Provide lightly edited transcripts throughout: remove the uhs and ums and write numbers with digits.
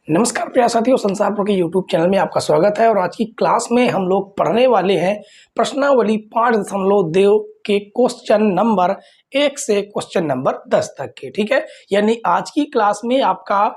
नमस्कार प्रिय साथियों, संसार प्रो के यूट्यूब चैनल में आपका स्वागत है। और आज की क्लास में हम लोग पढ़ने वाले हैं प्रश्नावली 5.2 के क्वेश्चन नंबर 1 से क्वेश्चन नंबर 10 तक के। ठीक है, यानी आज की क्लास में आपका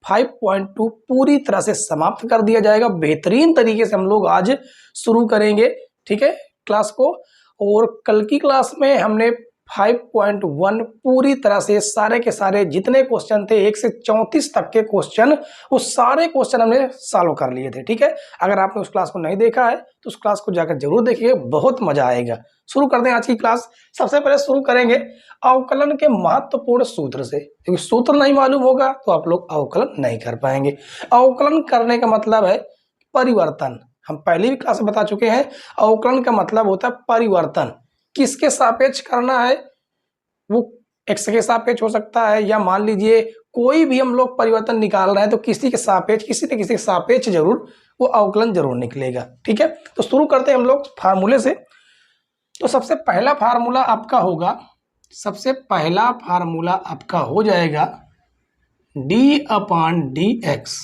5.2 पूरी तरह से समाप्त कर दिया जाएगा। बेहतरीन तरीके से हम लोग आज शुरू करेंगे, ठीक है, क्लास को। और कल की क्लास में हमने 5.1 पूरी तरह से सारे के सारे जितने क्वेश्चन थे 1 से 34 तक के क्वेश्चन, वो सारे क्वेश्चन हमने सॉल्व कर लिए थे। ठीक है, अगर आपने उस क्लास को नहीं देखा है तो उस क्लास को जाकर जरूर देखिए, बहुत मजा आएगा। शुरू करते हैं आज की क्लास। सबसे पहले शुरू करेंगे अवकलन के महत्वपूर्ण सूत्र से, क्योंकि सूत्र नहीं मालूम होगा तो आप लोग अवकलन नहीं कर पाएंगे। अवकलन करने का मतलब है परिवर्तन। हम पहले भी क्लास में बता चुके हैं, अवकलन का मतलब होता है परिवर्तन। किसके सापेक्ष करना है, वो x के सापेक्ष हो सकता है, या मान लीजिए कोई भी हम लोग परिवर्तन निकाल रहे हैं तो किसी के सापेक्ष, किसी न किसी के सापेक्ष जरूर वो अवकलन जरूर निकलेगा। ठीक है, तो शुरू करते हैं हम लोग फार्मूले से। तो सबसे पहला फार्मूला आपका हो जाएगा d/dx।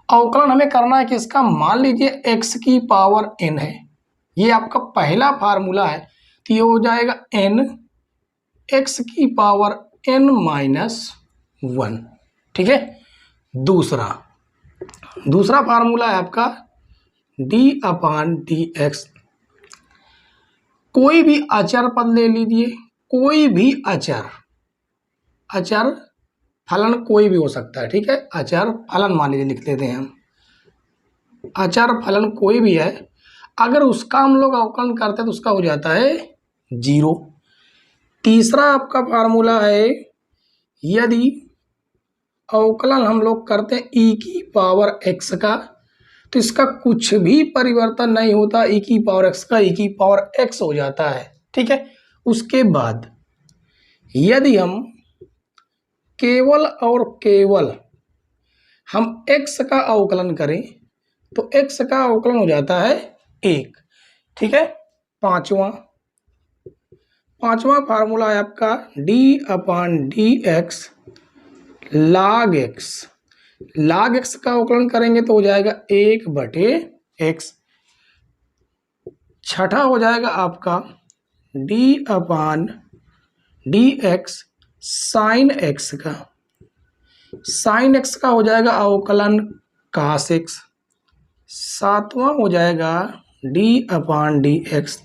अवकलन हमें करना है किसका, मान लीजिए x की पावर n है, ये आपका पहला फार्मूला है। तो ये हो जाएगा n x की पावर n-1। ठीक है, दूसरा फार्मूला है आपका d/dx। कोई भी अचर पद ले लीजिए, कोई भी अचर फलन कोई भी हो सकता है। ठीक है, अचर फलन मान लीजिए, लिख लेते हैं हम, अचर फलन कोई भी है, अगर उसका हम लोग अवकलन करते हैं तो उसका हो जाता है 0। तीसरा आपका फार्मूला है, यदि अवकलन हम लोग करते हैं e की पावर x का, तो इसका कुछ भी परिवर्तन नहीं होता, e की पावर x का e की पावर x हो जाता है। ठीक है, उसके बाद यदि हम केवल और केवल हम x का अवकलन करें तो x का अवकलन हो जाता है 1। ठीक है, पांचवा फार्मूला है आपका d/dx log x का अवकलन करेंगे तो हो जाएगा 1/x। छठा हो जाएगा आपका d/dx sin x का हो जाएगा अवकलन cos x। सातवां हो जाएगा d/dx,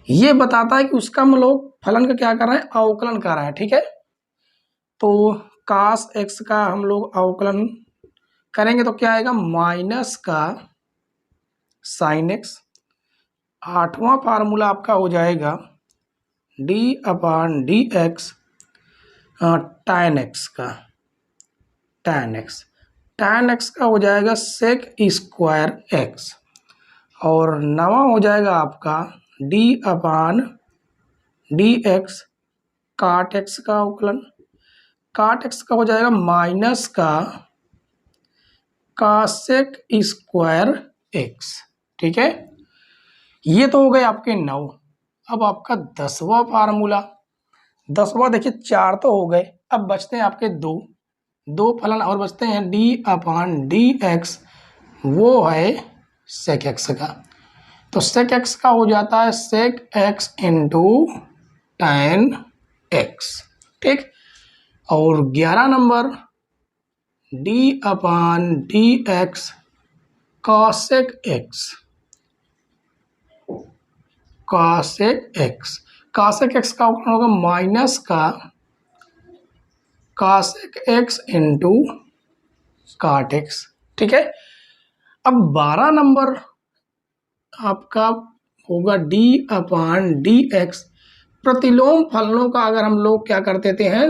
ये बताता है कि उसका हम लोग फलन का क्या कर रहे हैं, अवकलन कर रहे हैं। ठीक है, तो cos x का हम लोग अवकलन करेंगे तो क्या आएगा, माइनस का sin x। आठवां फार्मूला आपका हो जाएगा d/dx tan x का हो जाएगा sec² x। और नवा हो जाएगा आपका d/dx cot x का अवकलन, cot x का हो जाएगा माइनस का cosec² x। ठीक है, ये तो हो गए आपके 9। अब आपका 10वां फार्मूला, 10वां देखिए 4 तो हो गए, अब बचते हैं आपके दो फलन और बचते हैं d/dx, वो है sec x का। तो sec x का हो जाता है sec x × tan x। ठीक, और 11 नंबर d/dx cosec x का होगा माइनस का cosec x × cot x। ठीक है, अब 12 नंबर आपका होगा d/dx प्रतिलोम फलनों का अगर हम लोग क्या कर देते हैं,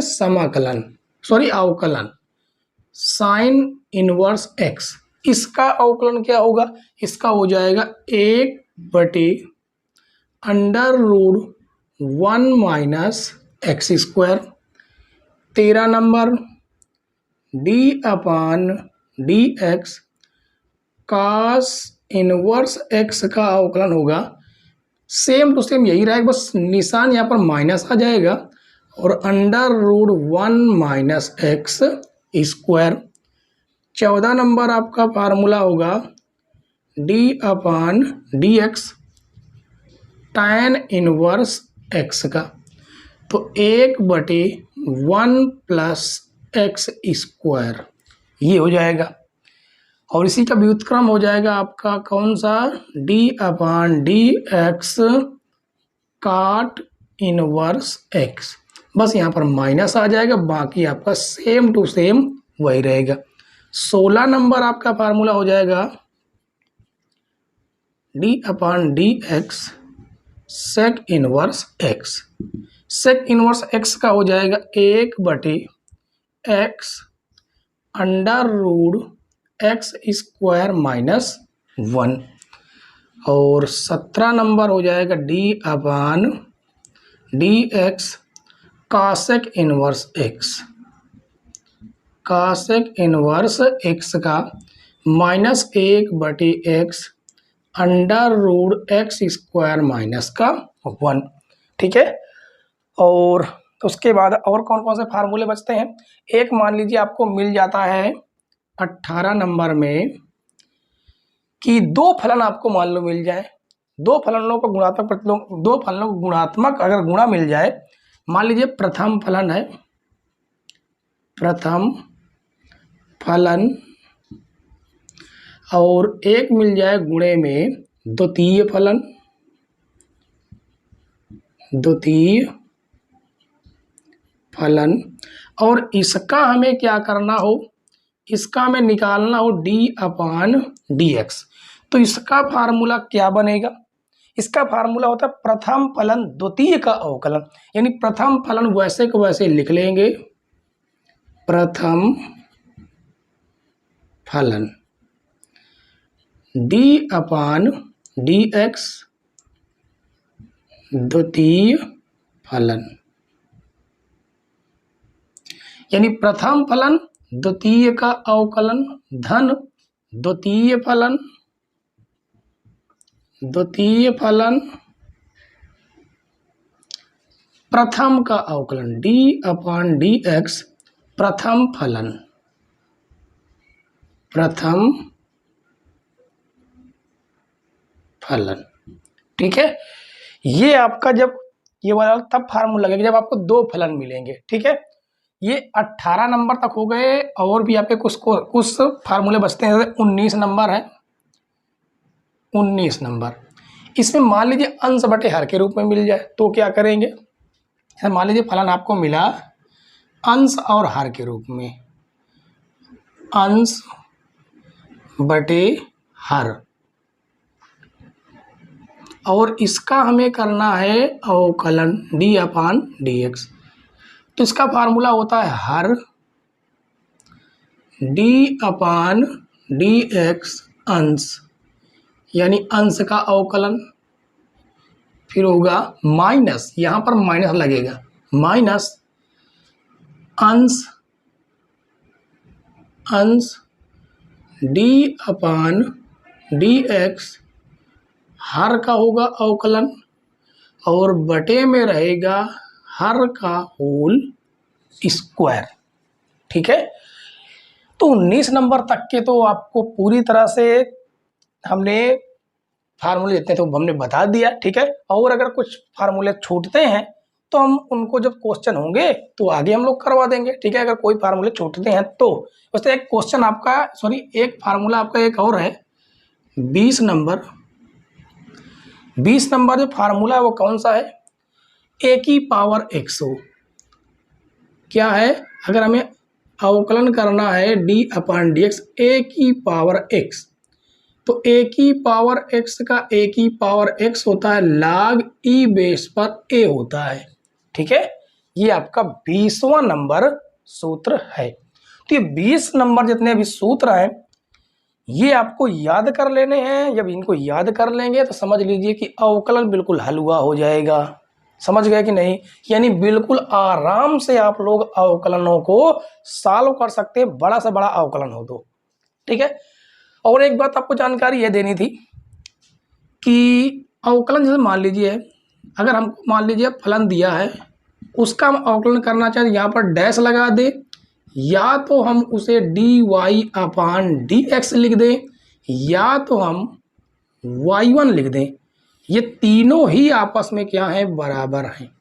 अवकलन sin इनवर्स x। इसका अवकलन क्या होगा, इसका हो जाएगा 1/√1 - x²। 13 number d/dx cos inverse x का अवकलन होगा, सेम टू सेम यही रहेगा, बस निशान यहाँ पर माइनस आ जाएगा और √1 - x²। 14 नंबर आपका फार्मूला होगा d/dx tan इनवर्स x का, तो 1/1 प्लस एक्स स्क्वायर ये हो जाएगा। और इसी का व्युत्क्रम हो जाएगा आपका कौन सा, d/dx काट इनवर्स x। बस यहाँ पर माइनस आ जाएगा, बाकी आपका सेम टू सेम वही रहेगा। 16 नंबर आपका फार्मूला हो जाएगा d/dx sec inverse x। Sec inverse x का हो जाएगा 1/x under root x square minus 1। और 17 नंबर हो जाएगा d/dx cosec inverse x। Cosec inverse x का -1/x under root x square minus का 1। ठीक है। और उसके बाद और कौन कौन से फार्मूले बचते हैं, एक मान लीजिए आपको मिल जाता है 18 नंबर में कि दो फलन आपको मान लो मिल जाए, दो फलनों को गुणात्मक प्रतिलोम, दो फलनों को गुणात्मक अगर गुणा मिल जाए, मान लीजिए प्रथम फलन है, प्रथम फलन और एक मिल जाए गुणे में द्वितीय फलन, द्वितीय फलन, और इसका हमें क्या करना हो, इसका हमें निकालना हो d/dx। तो इसका फार्मूला क्या बनेगा, इसका फार्मूला होता है प्रथम फलन द्वितीय का अवकलन, यानी प्रथम फलन वैसे को वैसे लिख लेंगे, प्रथम फलन d/dx द्वितीय फलन, यानी प्रथम फलन द्वितीय का अवकलन धन द्वितीय फलन, द्वितीय फलन प्रथम का अवकलन d/dx प्रथम फलन, प्रथम फलन। ठीक है, ये आपका जब ये वाला तब फार्मूला लगेगा जब आपको दो फलन मिलेंगे। ठीक है, ये 18 नंबर तक हो गए, और भी आपके कुछ फार्मूले बचते हैं। 19 नंबर है, 19 नंबर, इसमें मान लीजिए अंश बटे हर के रूप में मिल जाए तो क्या करेंगे, मान लीजिए फलन आपको मिला अंश और हर के रूप में, अंश बटे हर, और इसका हमें करना है अवकलन d/dx। तो इसका फार्मूला होता है हर d/dx अंश, यानी अंश का अवकलन, फिर होगा माइनस, यहाँ पर माइनस लगेगा, माइनस अंश, अंश d/dx हर का होगा अवकलन, और बटे में रहेगा हर का होल स्क्वायर। ठीक है, तो 19 नंबर तक के तो आपको पूरी तरह से हमने फार्मूले जितने तो हमने बता दिया। ठीक है, और अगर कुछ फार्मूले छूटते हैं तो हम उनको जब क्वेश्चन होंगे तो आगे हम लोग करवा देंगे। ठीक है, अगर कोई फार्मूले छूटते हैं तो। वैसे एक क्वेश्चन आपका, सॉरी एक फार्मूला आपका एक और है 20 नंबर। 20 नंबर जो फार्मूला है वो कौन सा है, a की पावर x हो, क्या है, अगर हमें अवकलन करना है d/dx a की पावर x, तो a की पावर x का a की पावर x होता है log e बेस पर a होता है। ठीक है, ये आपका 20वां नंबर सूत्र है। तो ये 20 नंबर जितने भी सूत्र हैं ये आपको याद कर लेने हैं। जब इनको याद कर लेंगे तो समझ लीजिए कि अवकलन बिल्कुल हल हुआ हो जाएगा। समझ गए कि नहीं, यानी बिल्कुल आराम से आप लोग अवकलनों को सॉल्व कर सकते हैं, बड़ा से बड़ा अवकलन हो तो। ठीक है, और एक बात आपको जानकारी यह देनी थी कि अवकलन जैसे मान लीजिए, अगर हमको मान लीजिए फलन दिया है उसका हम अवकलन करना चाहें, यहाँ पर डैश लगा दे या तो हम उसे D y upon d x लिख दें या तो हम y1 लिख दें। ये तीनों ही आपस में क्या है, बराबर हैं।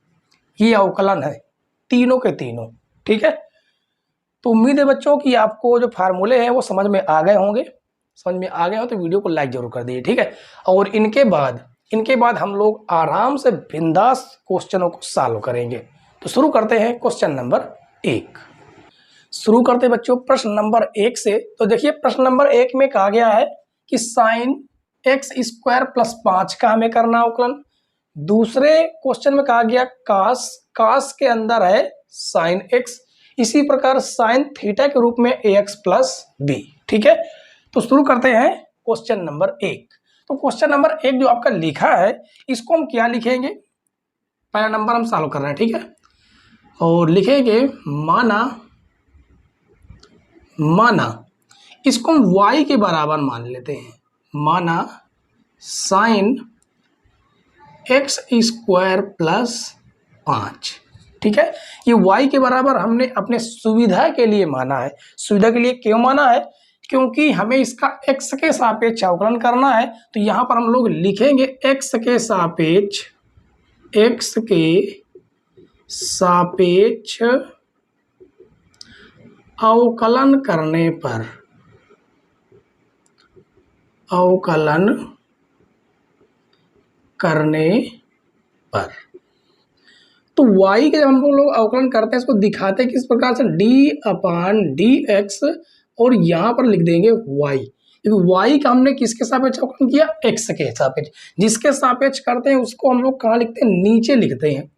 ये अवकलन है तीनों के तीनों। ठीक है, तो उम्मीद है बच्चों कि आपको जो फार्मूले हैं वो समझ में आ गए होंगे। समझ में आ गए हो तो वीडियो को लाइक जरूर कर दीजिए। ठीक है, और इनके बाद हम लोग आराम से बिंदास क्वेश्चनों को सॉल्व करेंगे। तो शुरू करते हैं क्वेश्चन नंबर 1। शुरू करते हैं बच्चों प्रश्न नंबर 1 से। तो देखिए प्रश्न नंबर 1 में कहा गया है कि साइन एक्स स्क्वायर प्लस 5 का हमें करना अवकलन। दूसरे क्वेश्चन में कहा गया कास के अंदर है साइन एक्स, इसी प्रकार साइन थीटा के रूप में ax प्लस बी। ठीक है, तो शुरू करते हैं क्वेश्चन नंबर 1। तो क्वेश्चन नंबर 1 जो आपका लिखा है इसको हम क्या लिखेंगे, पहला नंबर हम सॉल्व कर रहे हैं। ठीक है, और लिखेंगे माना इसको हम y के बराबर मान लेते हैं। माना साइन एक्स स्क्वायर प्लस 5। ठीक है, ये y के बराबर हमने अपने सुविधा के लिए माना है। सुविधा के लिए क्यों माना है, क्योंकि हमें इसका x के सापेक्ष अवकलन करना है। तो यहाँ पर हम लोग लिखेंगे x के सापेक्ष अवकलन करने पर तो y के जब हम लोग अवकलन करते हैं इसको दिखाते हैं किस प्रकार से, d अपान डी एक्स, और यहाँ पर लिख देंगे y, क्योंकि y का हमने किसके सापेक्ष अवकलन किया, x के सापेक्ष। जिसके सापेक्ष करते हैं उसको हम लोग कहाँ लिखते हैं, नीचे लिखते हैं।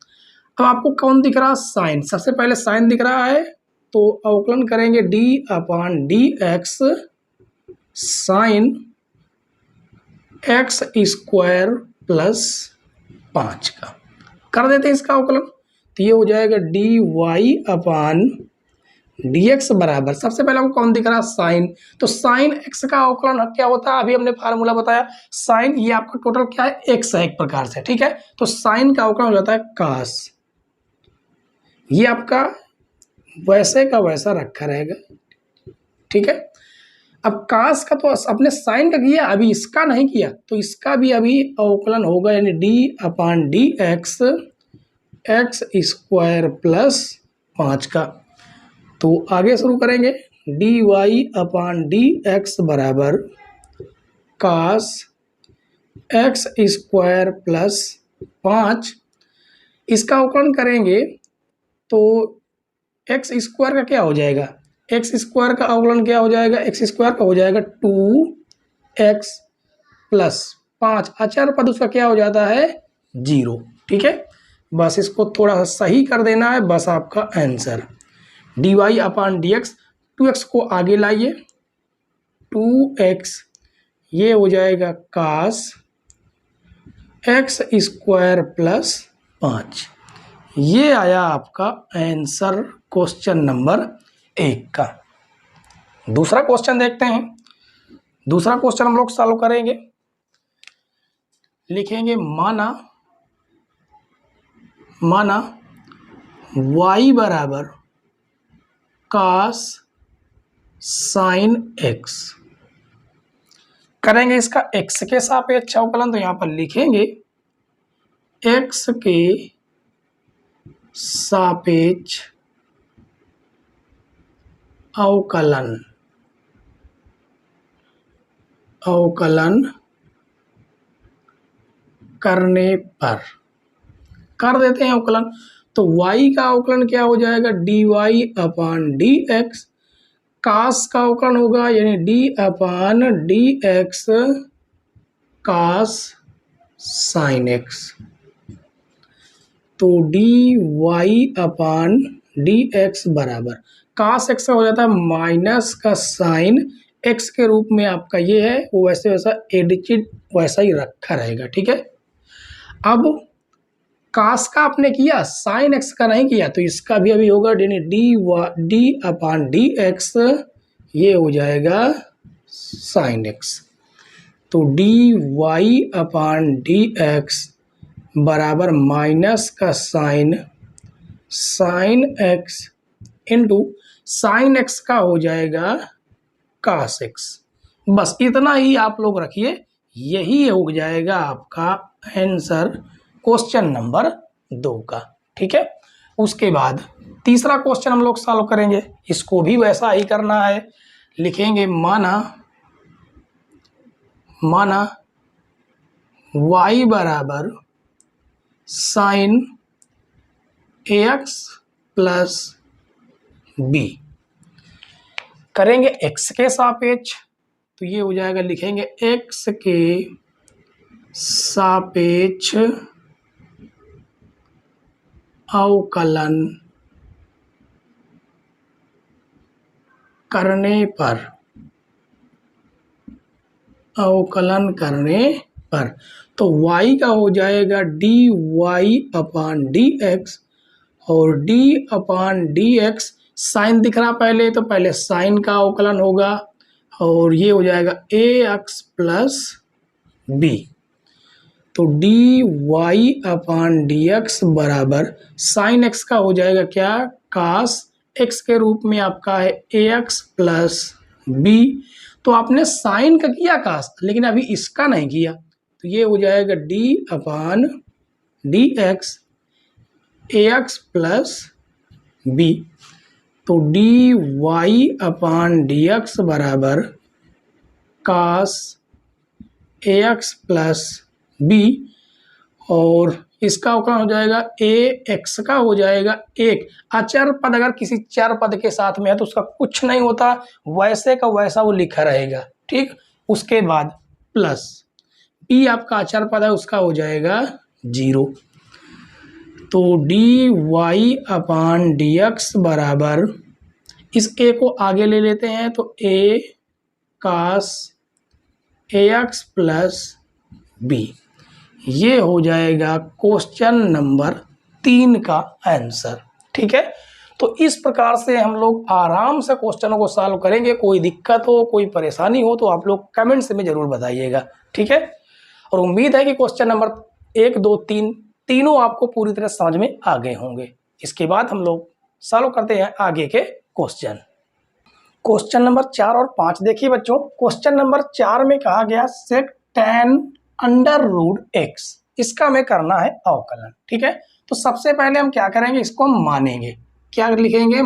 अब आपको कौन दिख रहा है, साइन। सबसे पहले साइन दिख रहा है तो अवकलन करेंगे d upon d x sine x square plus 5 का कर देते हैं इसका अवकलन। तो ये हो जाएगा d y upon d x बराबर, सबसे पहले हमको कौन दिख रहा है, साइन। तो साइन एक्स का अवकलन क्या होता है, अभी हमने फार्मूला बताया। साइन ये आपका टोटल क्या है, एक्स है एक प्रकार से। ठीक है, तो साइन का अवकलन हो जाता है कास। ये आपका वैसे का वैसा रखा रहेगा। ठीक है, अब कास का तो अपने साइन का किया, अभी इसका नहीं किया, तो इसका भी अभी अवकलन होगा, यानी d upon d x x square plus 5 का। तो आगे शुरू करेंगे, d y upon d x बराबर कास एक्स स्क्वायर प्लस 5। इसका अवकलन करेंगे तो एक्स स्क्वायर का क्या हो जाएगा, एक्स स्क्वायर का अवकलन क्या हो जाएगा, एक्स स्क्वायर का हो जाएगा 2x प्लस 5, अचर पद उसका क्या हो जाता है, 0। ठीक है, बस इसको थोड़ा सा सही कर देना है, बस आपका answer. D y upon d x, 2x को आगे लाइए, 2x ये हो जाएगा कास एक्स स्क्वायर प्लस 5। ये आया आपका आंसर क्वेश्चन नंबर 1 का। दूसरा क्वेश्चन देखते हैं। दूसरा क्वेश्चन हम लोग सॉल्व करेंगे। लिखेंगे माना y बराबर कास साइन x। करेंगे इसका x के सापेक्ष अवकलन। तो यहाँ पर लिखेंगे x के सापेक्ष अवकलन करने पर कर देते हैं अवकलन। तो y का अवकलन क्या हो जाएगा, d y upon d x. कास का अवकलन होगा यानी डी अपान डी एक्स कास साइन एक्स। तो d y upon d x बराबर कास एक्स का हो जाता है माइनस का साइन एक्स के रूप में आपका ये है, वो वैसे वैसा एडिचिड वैसा ही रखा रहेगा। ठीक है, अब कास का आपने किया, साइन एक्स का नहीं किया, तो इसका भी अभी होगा डी अपान डी एक्स, ये हो जाएगा साइन एक्स। तो d y upon d x बराबर माइनस का sine x into sine x का हो जाएगा कास एक्स। बस इतना ही आप लोग रखिए, यही हो जाएगा आपका आंसर क्वेश्चन नंबर 2 का। ठीक है, उसके बाद तीसरा क्वेश्चन हम लोग सॉल्व करेंगे, इसको भी वैसा ही करना है। लिखेंगे माना y बराबर साइन ax प्लस बी। करेंगे x के सापेक्ष, तो ये हो जाएगा, लिखेंगे x के सापेक्ष अवकलन करने पर तो y का हो जाएगा dy अपान dx, और d अपान dx साइन दिख रहा पहले, तो पहले साइन का अवकलन होगा, और ये हो जाएगा ax प्लस b। तो dy अपान dx बराबर साइन x का हो जाएगा क्या, कास x के रूप में आपका है ax प्लस b। तो आपने साइन का किया कास, लेकिन अभी इसका नहीं किया, तो ये हो जाएगा d अपान dx ax प्लस b। तो dy अपान dx बराबर कास ax प्लस b, और इसका अवकलन हो जाएगा ax का हो जाएगा 1। अचर पद अगर किसी चर पद के साथ में है तो उसका कुछ नहीं होता, वैसे का वैसा वो लिखा रहेगा। ठीक, उसके बाद प्लस b आपका अचर पद है, उसका हो जाएगा 0। तो dy अपान dx बराबर, इस a को आगे ले लेते हैं, तो a cos ax plus b। ये हो जाएगा क्वेश्चन नंबर 3 का आंसर। ठीक है, तो इस प्रकार से हम लोग आराम से क्वेश्चनों को सॉल्व करेंगे। कोई दिक्कत हो, कोई परेशानी हो तो आप लोग कमेंट्स में जरूर बताइएगा। ठीक है, और उम्मीद है कि क्वेश्चन नंबर 1, 2, 3 तीनों आपको पूरी तरह समझ में आ गए होंगे। इसके बाद हम लोग सॉल्व करते हैं आगे के क्वेश्चन। क्वेश्चन नंबर 4 और 5 देखिए बच्चों। क्वेश्चन नंबर 4 में कहा गया सेक tan अंडर रूट x, इसका हमें करना है अवकलन। ठीक है, तो सबसे पहले हम क्या करेंगे, इसको हम मानेंगे। क्या लिखेंगे,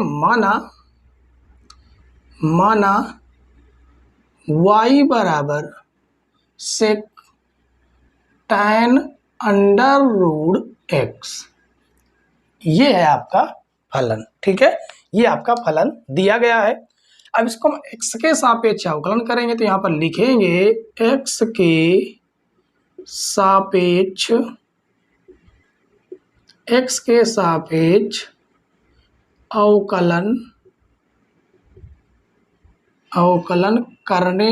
माना y बराबर sec tan under root x, ये है आपका फलन। ठीक है, ये आपका फलन दिया गया है। अब इसको हम x के सापेक्ष अवकलन करेंगे, तो यहाँ पर लिखेंगे x के सापेक्ष अवकलन करने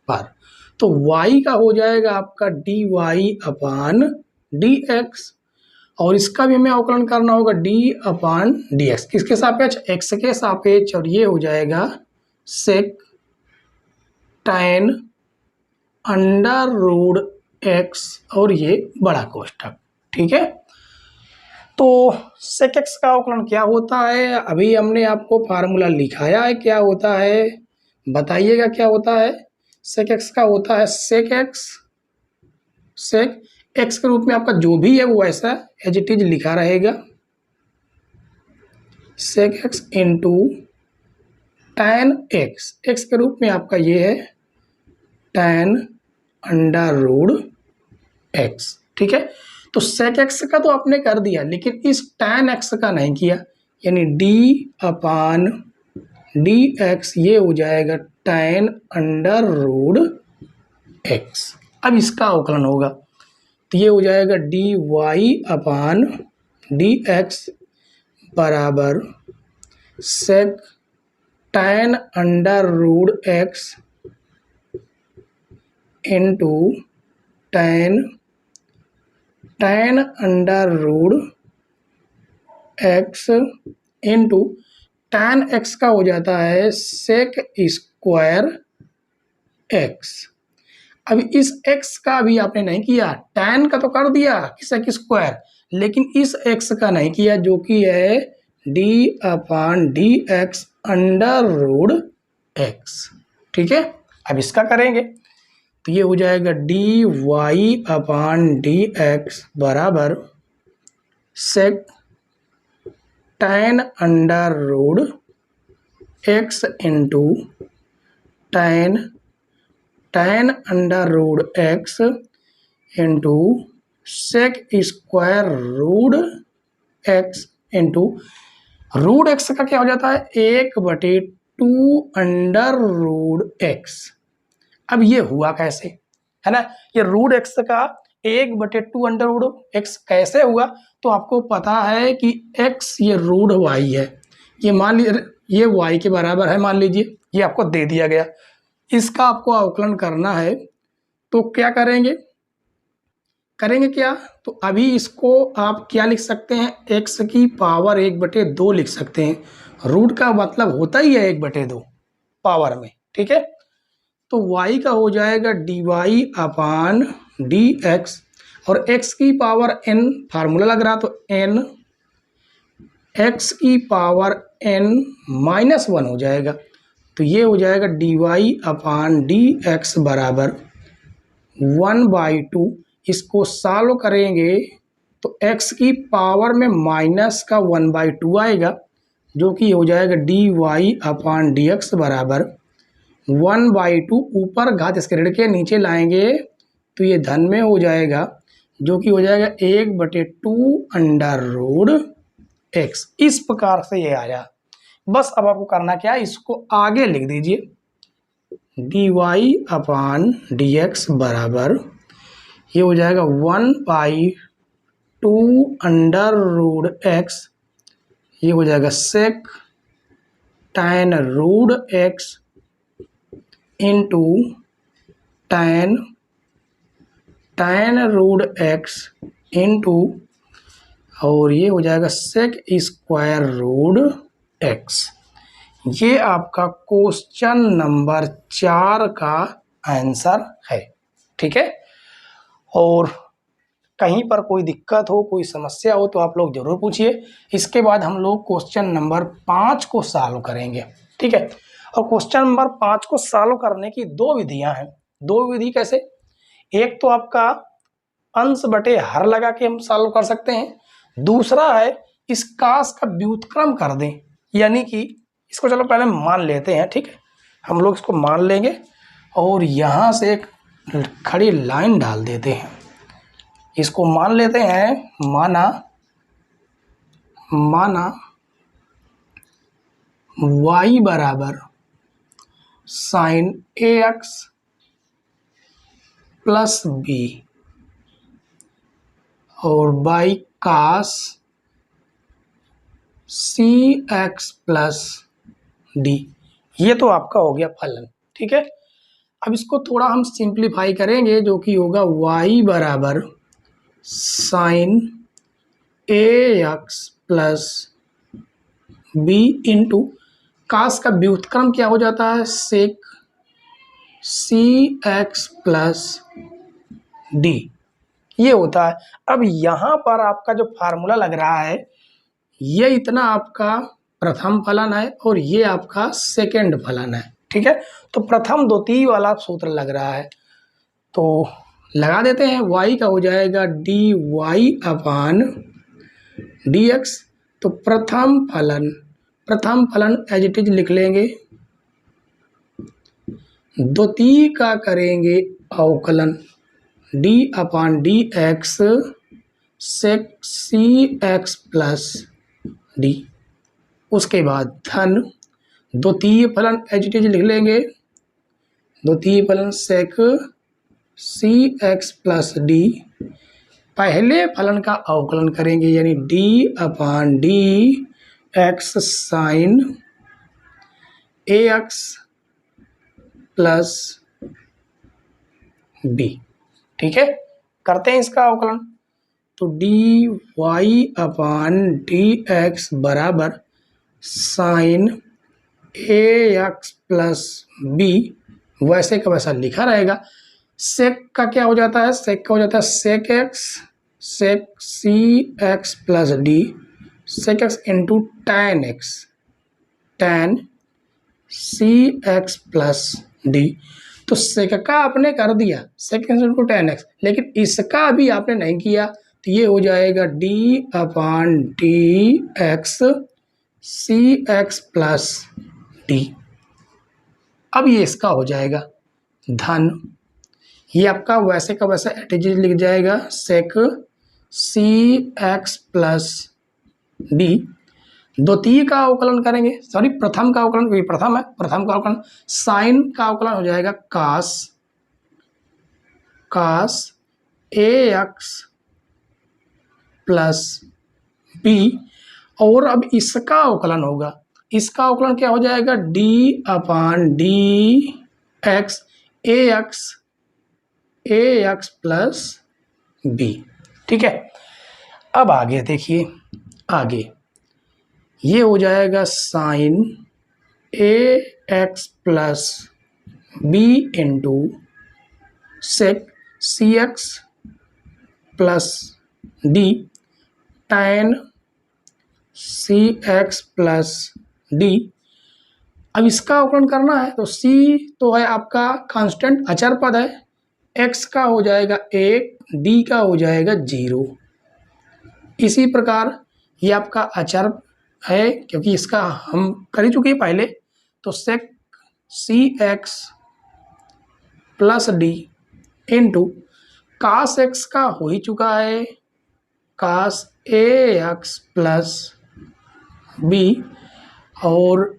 पर तो y का हो जाएगा आपका dy अपान dx, और इसका भी हमें अवकलन करना होगा d अपान dx, किसके सापेक्ष, x के सापेक्ष, और ये हो जाएगा sec tan under root x, और ये बड़ा कोष्ठक। ठीक है, तो सेक x का अवकलन क्या होता है, अभी हमने आपको फार्मूला लिखाया है, क्या होता है बताइएगा क्या होता है। सेक x का होता है सेक x के रूप में आपका जो भी है वो ऐसा एज इट इज लिखा रहेगा, सेक x इंटू tan x के रूप में आपका ये है tan अंडर रूट x। ठीक है, तो सेक x का तो आपने कर दिया, लेकिन इस tan x का नहीं किया, यानी d अपान dx, ये हो जाएगा tan अंडर रूट x। अब इसका अवकलन होगा, तो ये हो जाएगा dy अपान dx बराबर sec tan under root x into tan under root x into tan x का हो जाता है सेक स्क्वायर x। अब इस x का भी आपने नहीं किया, tan का तो कर दिया सेक स्क्वायर, लेकिन इस x का नहीं किया, जो कि है d/dx अंडर रूट x। ठीक है, अब इसका करेंगे तो ये हो जाएगा dy/dx बराबर sec tan under root x into tan under root x into sec square root x into root x का क्या हो जाता है 1/2 अंडर रूट x। अब ये हुआ कैसे, है ना, ये रूट x का 1/2 अंडर रूट x कैसे हुआ, तो आपको पता है कि x ये रूट y है, ये मान लीजिए ये y के बराबर है, मान लीजिए ये आपको दे दिया गया, इसका आपको अवकलन करना है। तो क्या करेंगे क्या, तो अभी इसको आप क्या लिख सकते हैं, x की पावर 1/2 लिख सकते हैं। रूट का मतलब होता ही है 1/2 पावर में। ठीक है, तो y का हो जाएगा dy/dx और x की पावर n फार्मूला लग रहा, तो n x की पावर n-1 हो जाएगा। तो ये हो जाएगा dy/dx बराबर 1/2। इसको सॉल्व करेंगे तो x की पावर में माइनस का 1/2 आएगा, जो कि हो जाएगा dy/dx बराबर 1/2। ऊपर घात इसके ऋण के नीचे लाएंगे तो ये धन में हो जाएगा, जो कि हो जाएगा 1/2 अंडर रूट x। इस प्रकार से ये आया। बस अब आपको करना क्या है, इसको आगे लिख दीजिए dy/dx बराबर ये हो जाएगा 1/2 अंडर रूट x, ये हो जाएगा sec tan root x into tan root x into और ये हो जाएगा सेक स्क्वायर रूट x। ये आपका क्वेश्चन नंबर 4 का आंसर है। ठीक है, और कहीं पर कोई दिक्कत हो, कोई समस्या हो तो आप लोग जरूर पूछिए। इसके बाद हम लोग क्वेश्चन नंबर 5 को सॉल्व करेंगे। ठीक है, और क्वेश्चन नंबर 5 को सॉल्व करने की दो विधियां हैं। दो विधि कैसे, एक तो आपका अंश बटे हर लगा के हम सॉल्व कर सकते हैं, दूसरा है इस कास का व्युत्क्रम कर दें, यानी कि इसको चलो पहले मान लेते हैं। ठीक है, हम लोग इसको मान लेंगे और यहाँ से एक खड़ी लाइन डाल देते हैं। इसको मान लेते हैं, माना y बराबर साइन ax प्लस b और by cos cx plus d। ये तो आपका हो गया फलन। ठीक है, अब इसको थोड़ा हम सिंप्लीफाई करेंगे, जो कि होगा y बराबर sine ax plus b into cos का व्युत्क्रम क्या हो जाता है, सेक cx प्लस d, ये होता है। अब यहाँ पर आपका जो फार्मूला लग रहा है, ये इतना आपका प्रथम फलन है और ये आपका सेकंड फलन है। ठीक है, तो प्रथम द्वितीय वाला सूत्र लग रहा है, तो लगा देते हैं। y का हो जाएगा dy/dx, तो प्रथम फलन एज इट इज लिख लेंगे, द्वितीय का करेंगे अवकलन d/dx सेक cx प्लस d। उसके बाद धन द्वितीय फलन एज इट इज लिख लेंगे, द्वितीय फलन सेक cx प्लस d। पहले फलन का अवकलन करेंगे, यानी d/dx sign ax plus b। ठीक है, करते हैं इसका अवकलन, तो dy/dx बराबर साइन ax प्लस b, वैसे का वैसा लिखा रहेगा। सेक का क्या हो जाता है, सेक का हो जाता है sec x sec c x plus d sec x into tan x tan c x plus d. तो सेक का आपने कर दिया sec x into tan x, लेकिन इसका अभी आपने नहीं किया, तो ये हो जाएगा डी अपॉन डी एक्स सी एक्स प्लस डी। अब ये इसका हो जाएगा धन, ये आपका वैसे का वैसा एटीज लिख जाएगा सेक सी एक्स प्लस डी। द्वितीय का अवकलन करेंगे, सॉरी प्रथम का अवकलन, क्योंकि प्रथम है, प्रथम का अवकलन साइन का अवकलन हो जाएगा कास कास ए एक्स प्लस बी। और अब इसका अवकलन होगा, इसका अवकलन क्या हो जाएगा d upon d x a x plus b. ठीक है, अब आगे देखिए, आगे ये हो जाएगा sine a x plus b into sec c x plus d tan c x plus d. अब इसका अवकलन करना है, तो सी तो है आपका कांस्टेंट अचर पद है, एक्स का हो जाएगा 1, डी का हो जाएगा 0। इसी प्रकार ये आपका अचर है, क्योंकि इसका हम कर ही चुके हैं पहले, तो sec c x plus d into cos x का हो ही चुका है cos a x plus b, और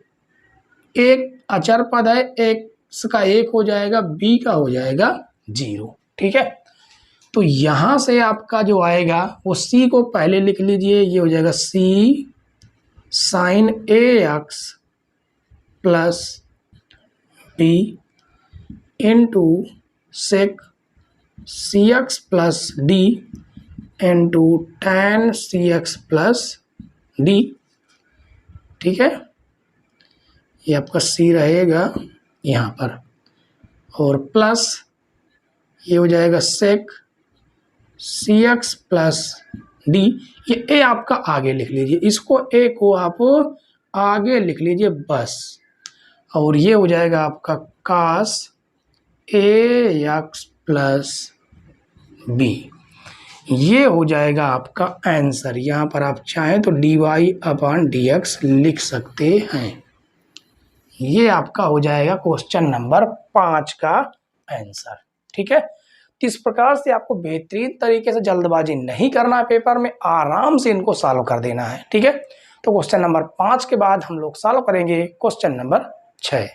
एक अचर पद है, एक्स का 1 हो जाएगा, बी का हो जाएगा 0। ठीक है, तो यहाँ से आपका जो आएगा वो सी को पहले लिख लीजिए, ये हो जाएगा c sine a x plus b into sec c x plus d into tan c x plus d. ठीक है, ये आपका सी रहेगा यहाँ पर, और प्लस ये हो जाएगा सेक सी एक्स प्लस डी। ये ए आपका आगे लिख लीजिए, इसको ए को आप आगे लिख लीजिए बस, और ये हो जाएगा आपका कास ए एक्स प्लस बी। ये हो जाएगा आपका आंसर। यहाँ पर आप चाहें तो d y upon d x लिख सकते हैं। ये आपका हो जाएगा क्वेश्चन नंबर 5 का आंसर। ठीक है, तो इस प्रकार से आपको बेहतरीन तरीके से जल्दबाजी नहीं करना है, पेपर में आराम से इनको सॉल्व कर देना है। ठीक है, तो क्वेश्चन नंबर 5 के बाद हम लोग सॉल्व करेंगे क्वेश्चन नंबर 6।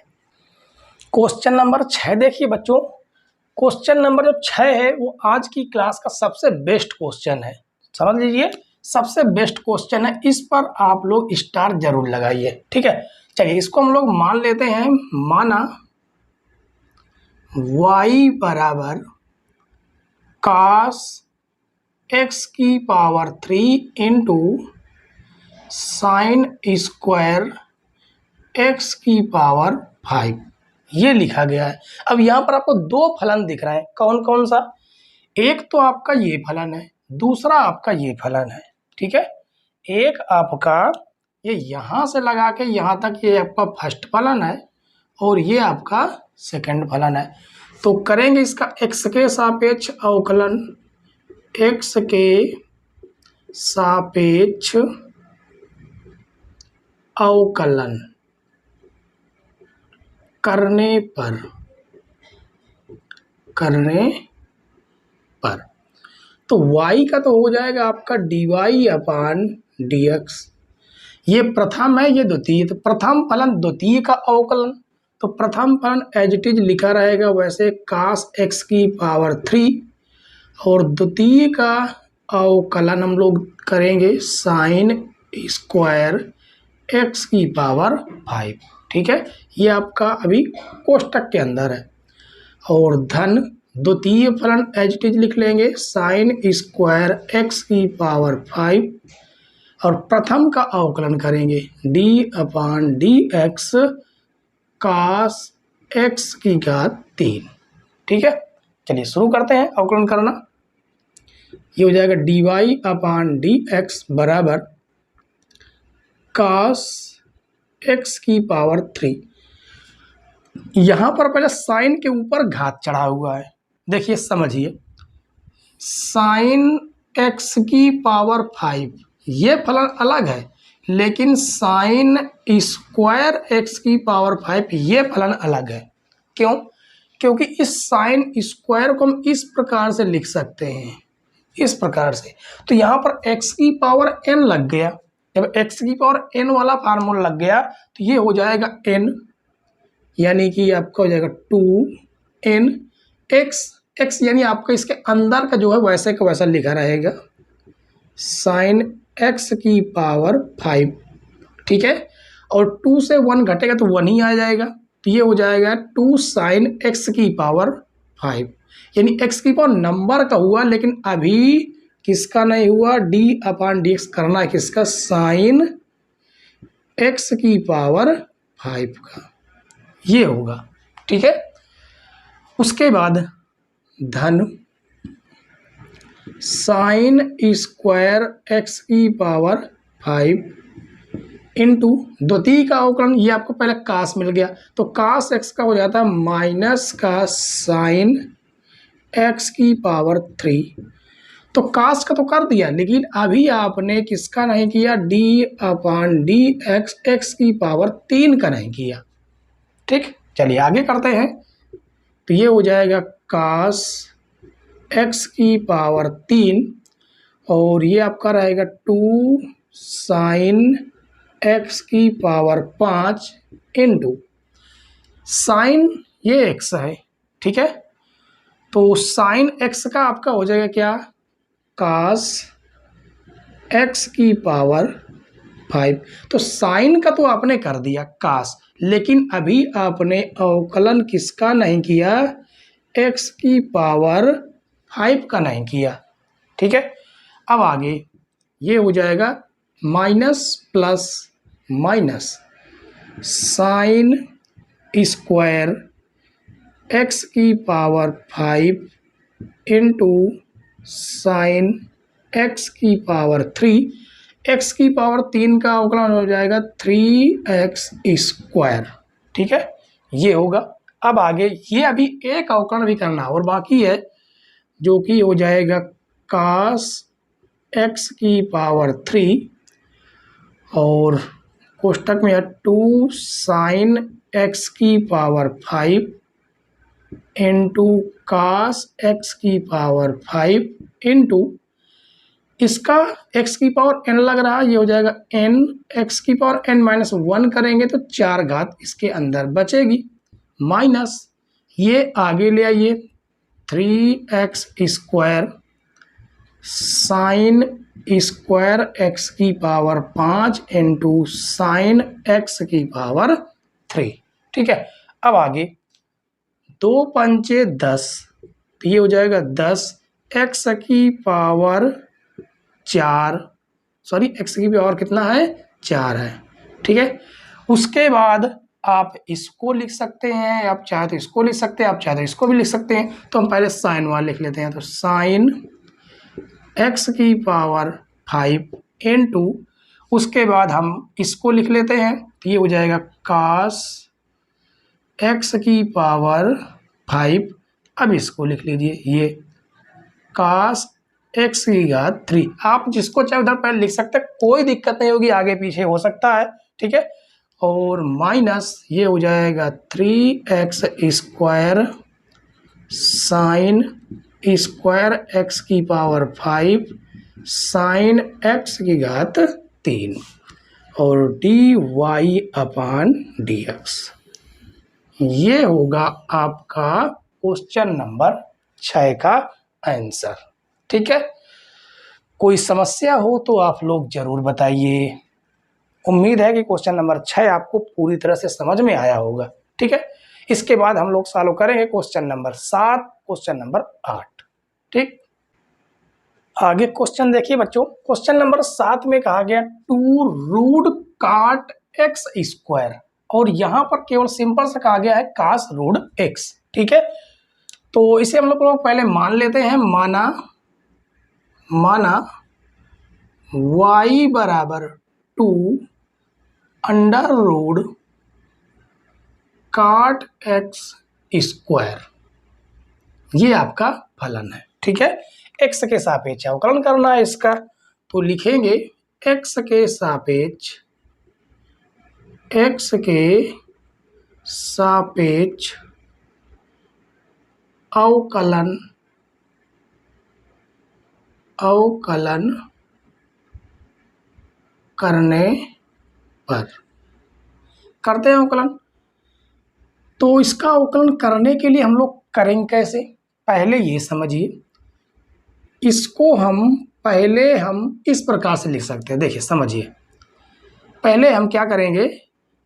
क्वेश्चन नंबर 6 देखिए बच्चों, क्वेश्चन नंबर जो 6 है वो आज की क्लास का सबसे बेस्ट क्वेश्चन है, समझ लीजिए सबसे बेस्ट क्वेश्चन है, इस पर आप लोग स्टार जरूर लगाइए। ठीक है, चलिए इसको हम लोग मान लेते हैं, माना y बराबर कास एक्स की power 3 into sine square x की पावर 5, ये लिखा गया है। अब यहाँ पर आपको 2 फलन दिख रहे हैं, कौन कौन सा, एक तो आपका ये फलन है, दूसरा आपका ये फलन है। ठीक है, एक आपका ये यहाँ से लगा के यहाँ तक ये आपका फर्स्ट फलन है, और ये आपका सेकंड फलन है। तो करेंगे इसका x के सापेक्ष अवकलन, x के सापेक्ष अवकलन करने पर तो y का तो हो जाएगा आपका dy अपान dx। ये प्रथम है, ये द्वितीय, तो प्रथम फलन द्वितीय का अवकलन, तो प्रथम फलन एज इट इज लिखा रहेगा वैसे कास एक्स की पावर 3, और द्वितीय का अवकलन हम लोग करेंगे साइन स्क्वायर एक्स की पावर 5। ठीक है, ये आपका अभी कोष्टक के अंदर है, और धन द्वितीय फलन एज इट इज लिख लेंगे साइन स्क्वायर एक्स की पावर 5, और प्रथम का अवकलन करेंगे d अपान डी एक्स कास एक्स की घात 3। ठीक है, चलिए शुरू करते हैं अवकलन करना। ये हो जाएगा dy अपान डी एक्स बराबर cos x की पावर 3। यहाँ पर पहले साइन के ऊपर घात चढ़ा हुआ है, देखिए समझिए, साइन x की पावर 5 ये फलन अलग है, लेकिन साइन स्क्वायर x की पावर 5 ये फलन अलग है। क्यों? क्योंकि इस साइन स्क्वायर को हम इस प्रकार से लिख सकते हैं, इस प्रकार से। तो यहाँ पर x की पावर n लग गया, जब x की पावर n वाला फार्मूला लग गया तो ये हो जाएगा n, यानी कि आपका हो जाएगा 2n x यानी आपका इसके अंदर का जो है वैसे का वैसा लिखा रहेगा, साइन x की पावर 5, ठीक है। और 2 से 1 घटेगा तो 1 ही आ जाएगा, तो ये हो जाएगा 2 साइन x की पावर 5, यानी x की पावर नंबर का हुआ, लेकिन अभी किसका नहीं हुआ, d अपान डी एक्स करना है किसका, साइन x की पावर 5 का, ये होगा, ठीक है। उसके बाद धन साइन स्क्वायर x की पावर 5 इंटू द्वितीय का अवकलन, ये आपको पहले कास मिल गया, तो कास x का हो जाता है माइनस का साइन x की पावर 3। तो कास का तो कर दिया, लेकिन अभी आपने किसका नहीं किया, d upon d x x की पावर 3 का नहीं किया, ठीक। चलिए आगे करते हैं, तो ये हो जाएगा कास x की पावर 3 और ये आपका रहेगा 2 साइन x की पावर 5 इंटू साइन ये x है, ठीक है। तो साइन x का आपका हो जाएगा क्या, कास x की पावर 5। तो साइन का तो आपने कर दिया कास, लेकिन अभी आपने अवकलन किसका नहीं किया, x की पावर 5 का नहीं किया, ठीक है। अब आगे ये हो जाएगा minus plus minus sine square x की पावर 5 इंटू साइन x की पावर 3, x की पावर 3 का अवकलन हो जाएगा 3x स्क्वायर, ठीक है, ये होगा। अब आगे ये अभी एक अवकलन भी करना और बाकी है, जो कि हो जाएगा कास x की पावर 3 और कोष्टक में है 2 साइन x की पावर 5 इंटू कास x की पावर 5 इंटू इसका x की पावर n लग रहा है, ये हो जाएगा n x की पावर n माइनस 1 करेंगे तो 4 घात इसके अंदर बचेगी, माइनस ये आगे ले आइए 3x square sine square x की पावर 5 इंटू साइन x की पावर 3, ठीक है। अब आगे 2 पंचे 10, तो ये हो जाएगा 10 x की पावर 4, सॉरी x की पावर कितना है, 4 है, ठीक है। उसके बाद आप इसको लिख सकते हैं, आप चाहे तो इसको लिख सकते हैं, आप चाहे तो इसको भी लिख सकते हैं। तो हम पहले साइन वाला लिख लेते हैं, तो साइन x की पावर 5 इंटू उसके बाद हम इसको लिख लेते हैं, तो ये हो जाएगा कास x की पावर 5। अब इसको लिख लीजिए, ये कास x की घात 3, आप जिसको चाहे उधर पहले लिख सकते हैं, कोई दिक्कत नहीं होगी, आगे पीछे हो सकता है, ठीक है। और माइनस ये हो जाएगा 3x square sine square x की पावर 5 साइन x की घात 3 और dy अपान डी एक्स, ये होगा आपका क्वेश्चन नंबर 6 का आंसर, ठीक है। कोई समस्या हो तो आप लोग जरूर बताइए। उम्मीद है कि क्वेश्चन नंबर 6 आपको पूरी तरह से समझ में आया होगा, ठीक है। इसके बाद हम लोग सॉल्व करेंगे क्वेश्चन नंबर 7, क्वेश्चन नंबर 8, ठीक। आगे क्वेश्चन देखिए बच्चों, क्वेश्चन नंबर 7 में कहा गया 2 रूट काट x स्क्वायर, और यहाँ पर केवल सिंपल से कहा गया है कास रूट x, ठीक है। तो इसे हम लोग पहले मान लेते हैं, माना माना y बराबर 2 under root cot x square, ये आपका फलन है। ठीक है, x के सापेक्ष अवकलन करना है इसका, तो लिखेंगे x के सापेक्ष अवकलन करने पर, करते हैं अवकलन। तो इसका अवकलन करने के लिए हम लोग करेंगे कैसे, पहले ये समझिए। इसको पहले हम इस प्रकार से लिख सकते हैं, देखिए समझिए। पहले हम क्या करेंगे,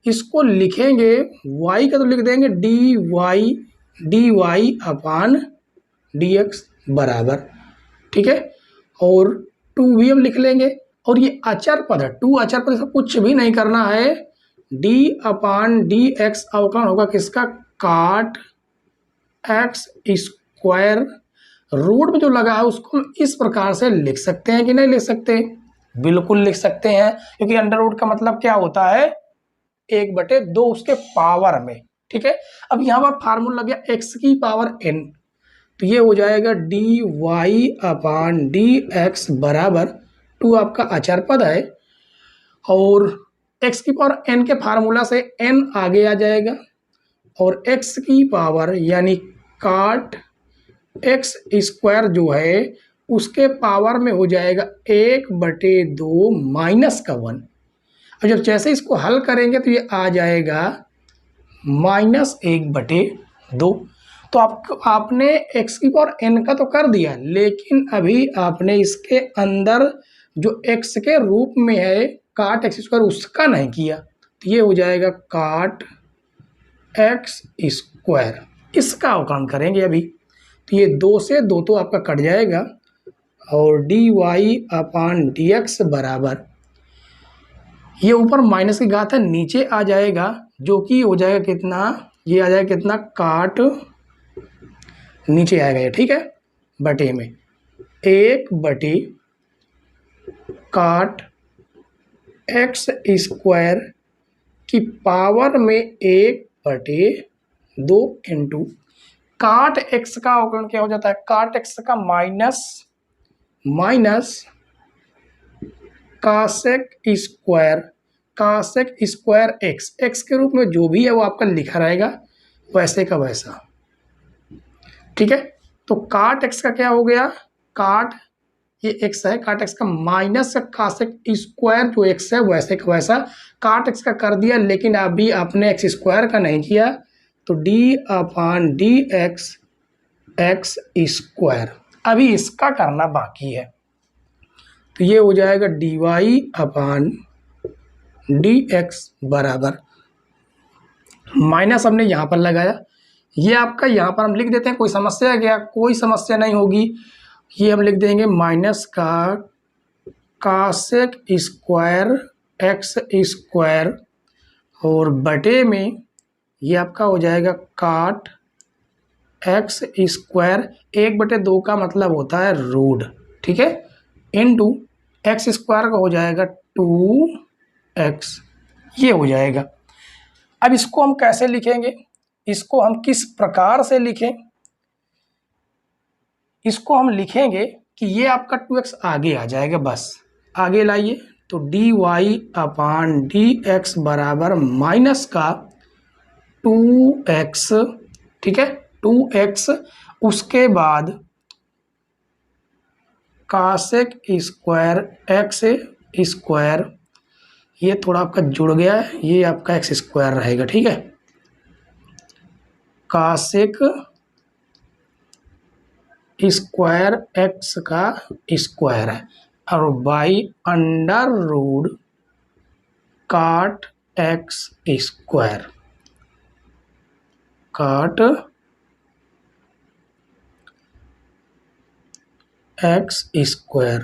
इसको लिखेंगे y का तो लिख देंगे dy अपान dx बराबर, ठीक है, और 2 भी हम लिख लेंगे। और ये अचर पद है, 2 अचर पद, इसका कुछ भी नहीं करना है। d अपान dx अवकलन होगा किसका, cot x स्क्वायर। रूट में जो लगा है उसको हम इस प्रकार से लिख सकते हैं कि नहीं लिख सकते, बिल्कुल लिख सकते हैं, क्योंकि अंडर रूट का मतलब क्या होता है, 1/2 उसके पावर में। ठीक है, अब यहाँ पर फार्मूला लग गया x की पावर n, तो ये हो जाएगा dy अपान dx बराबर 2 आपका अचर पद है, और x की पावर n के फार्मूला से n आगे आ जाएगा, और x की पावर यानी cot x स्क्वायर जो है उसके पावर में हो जाएगा 1/2 माइनस का 1। और जब जैसे इसको हल करेंगे तो ये आ जाएगा -1/2। तो आपने x की पावर n का तो कर दिया, लेकिन अभी आपने इसके अंदर जो x के रूप में है cot x स्क्वायर उसका नहीं किया, तो ये हो जाएगा cot x स्क्वायर। इसका अवकलन करेंगे अभी, तो ये 2 से 2 तो आपका कट जाएगा, और dy अपान dx बराबर, ये ऊपर माइनस की घात है नीचे आ जाएगा, जो कि हो जाएगा कितना, ये आ जाएगा कितना, काट नीचे आएगा ये, ठीक है, बटे में 1/cot x स्क्वायर की पावर में 1/2 इंटू cot x का अवकलन क्या हो जाता है, cot x का माइनस कासेक स्क्वायर x के रूप में जो भी है वो आपका लिखा रहेगा वैसे का वैसा। ठीक है, तो cot x का क्या हो गया, cot ये x है, cot x का माइनस कासेक स्क्वायर जो x है वैसे का वैसा cot x का कर दिया, लेकिन अभी आपने x स्क्वायर का नहीं किया, तो d अपान dx x स्क्वायर अभी इसका करना बाकी है। तो ये हो जाएगा dy अपान dx बराबर, माइनस हमने यहाँ पर लगाया, ये आपका यहाँ पर हम लिख देते हैं, कोई समस्या है क्या, कोई समस्या नहीं होगी। ये हम लिख देंगे माइनस का कासेक स्क्वायर x स्क्वायर, और बटे में ये आपका हो जाएगा cot x स्क्वायर, 1/2 का मतलब होता है रूट, ठीक है, इनटू x स्क्वायर का हो जाएगा 2x, ये हो जाएगा। अब इसको हम कैसे लिखेंगे, इसको हम किस प्रकार से लिखें, इसको हम लिखेंगे कि ये आपका 2x आगे आ जाएगा, बस आगे लाइए, तो dy अपान dx बराबर माइनस का 2x, ठीक है, 2x, उसके बाद कासेक स्क्वायर x स्क्वायर, ये थोड़ा आपका जुड़ गया है, ये आपका x स्क्वायर रहेगा, ठीक है, कासेक स्क्वायर x का स्क्वायर है, और by under root cot x square, cot x square.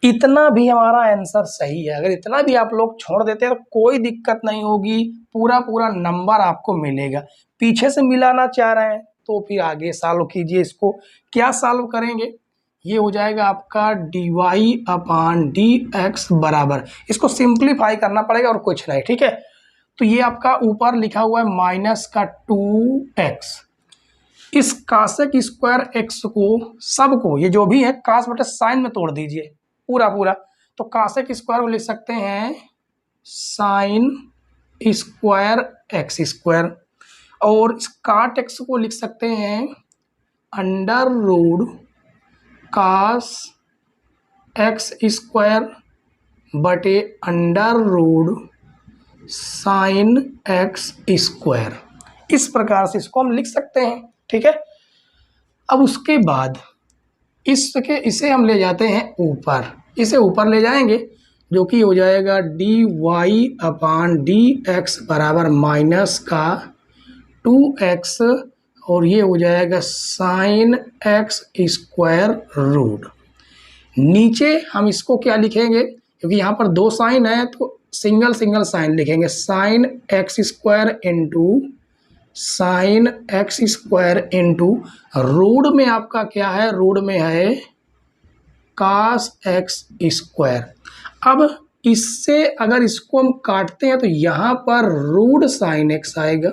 इतना भी हमारा आंसर सही है, अगर इतना भी आप लोग छोड़ देते हैं तो कोई दिक्कत नहीं होगी, पूरा नंबर आपको मिलेगा। पीछे से मिलाना चाह रहे हैं तो फिर आगे सॉल्व कीजिए, इसको क्या सॉल्व करेंगे, ये हो जाएगा आपका D y upon d x बराबर, इसको सिंप्लीफाई करना पड़ेगा और कुछ नहीं, ठीक है। तो ये आपका ऊपर लिखा हुआ है माइनस का 2x, इस कासेक स्क्वायर एक्स को सबको, ये जो भी है कास बटे साइन में तोड़ दीजिए पूरा पूरा, तो कासेक स्क्वायर को लिख सकते हैं साइन स्क्वायर एक्स स्क्वायर, और इस काट एक्स को लिख सकते हैं under root cos x square बटे under root sine x square. इस प्रकार से इसको हम लिख सकते हैं, ठीक है। अब उसके बाद इसे हम ले जाते हैं ऊपर, इसे ऊपर ले जाएंगे, जो कि हो जाएगा d y upon d x बराबर माइनस का 2x, और ये हो जाएगा साइन एक्स स्क्वायर रूट। नीचे हम इसको क्या लिखेंगे, क्योंकि यहाँ पर दो साइन है तो सिंगल सिंगल साइन लिखेंगे, sine x square into sine x square into root में आपका क्या है, रूट में है कास एक्स स्क्वायर। अब इससे अगर इसको हम काटते हैं तो यहाँ पर रूट साइन एक्स आएगा,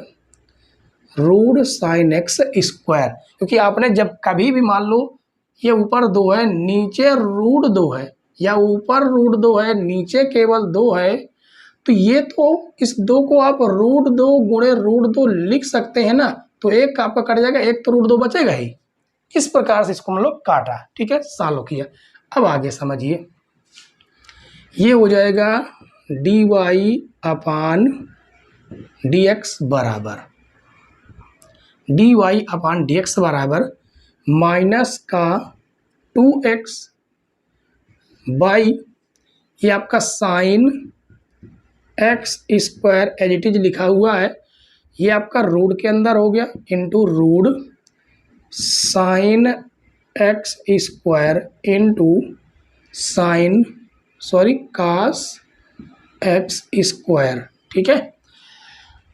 रूट साइन एक्स स्क्वायर, क्योंकि आपने जब कभी भी मान लो ये ऊपर 2 है नीचे रूट 2 है, या ऊपर रूट 2 है नीचे केवल 2 है, तो ये तो इस 2 को आप रूट 2 गुणे रूट 2 लिख सकते हैं ना, तो एक आपका कट जाएगा, एक तो रूट 2 बचेगा ही। इस प्रकार से इसको हम लोग काटा, ठीक है, सॉल्व किया। अब आगे समझिए, ये हो जाएगा d y upon d x बराबर, d y upon d x बराबर माइनस का 2x बाई, ये आपका sine x square as it is लिखा हुआ है, ये आपका रूट के अंदर हो गया into root sine x square into sine cos x square, ठीक है।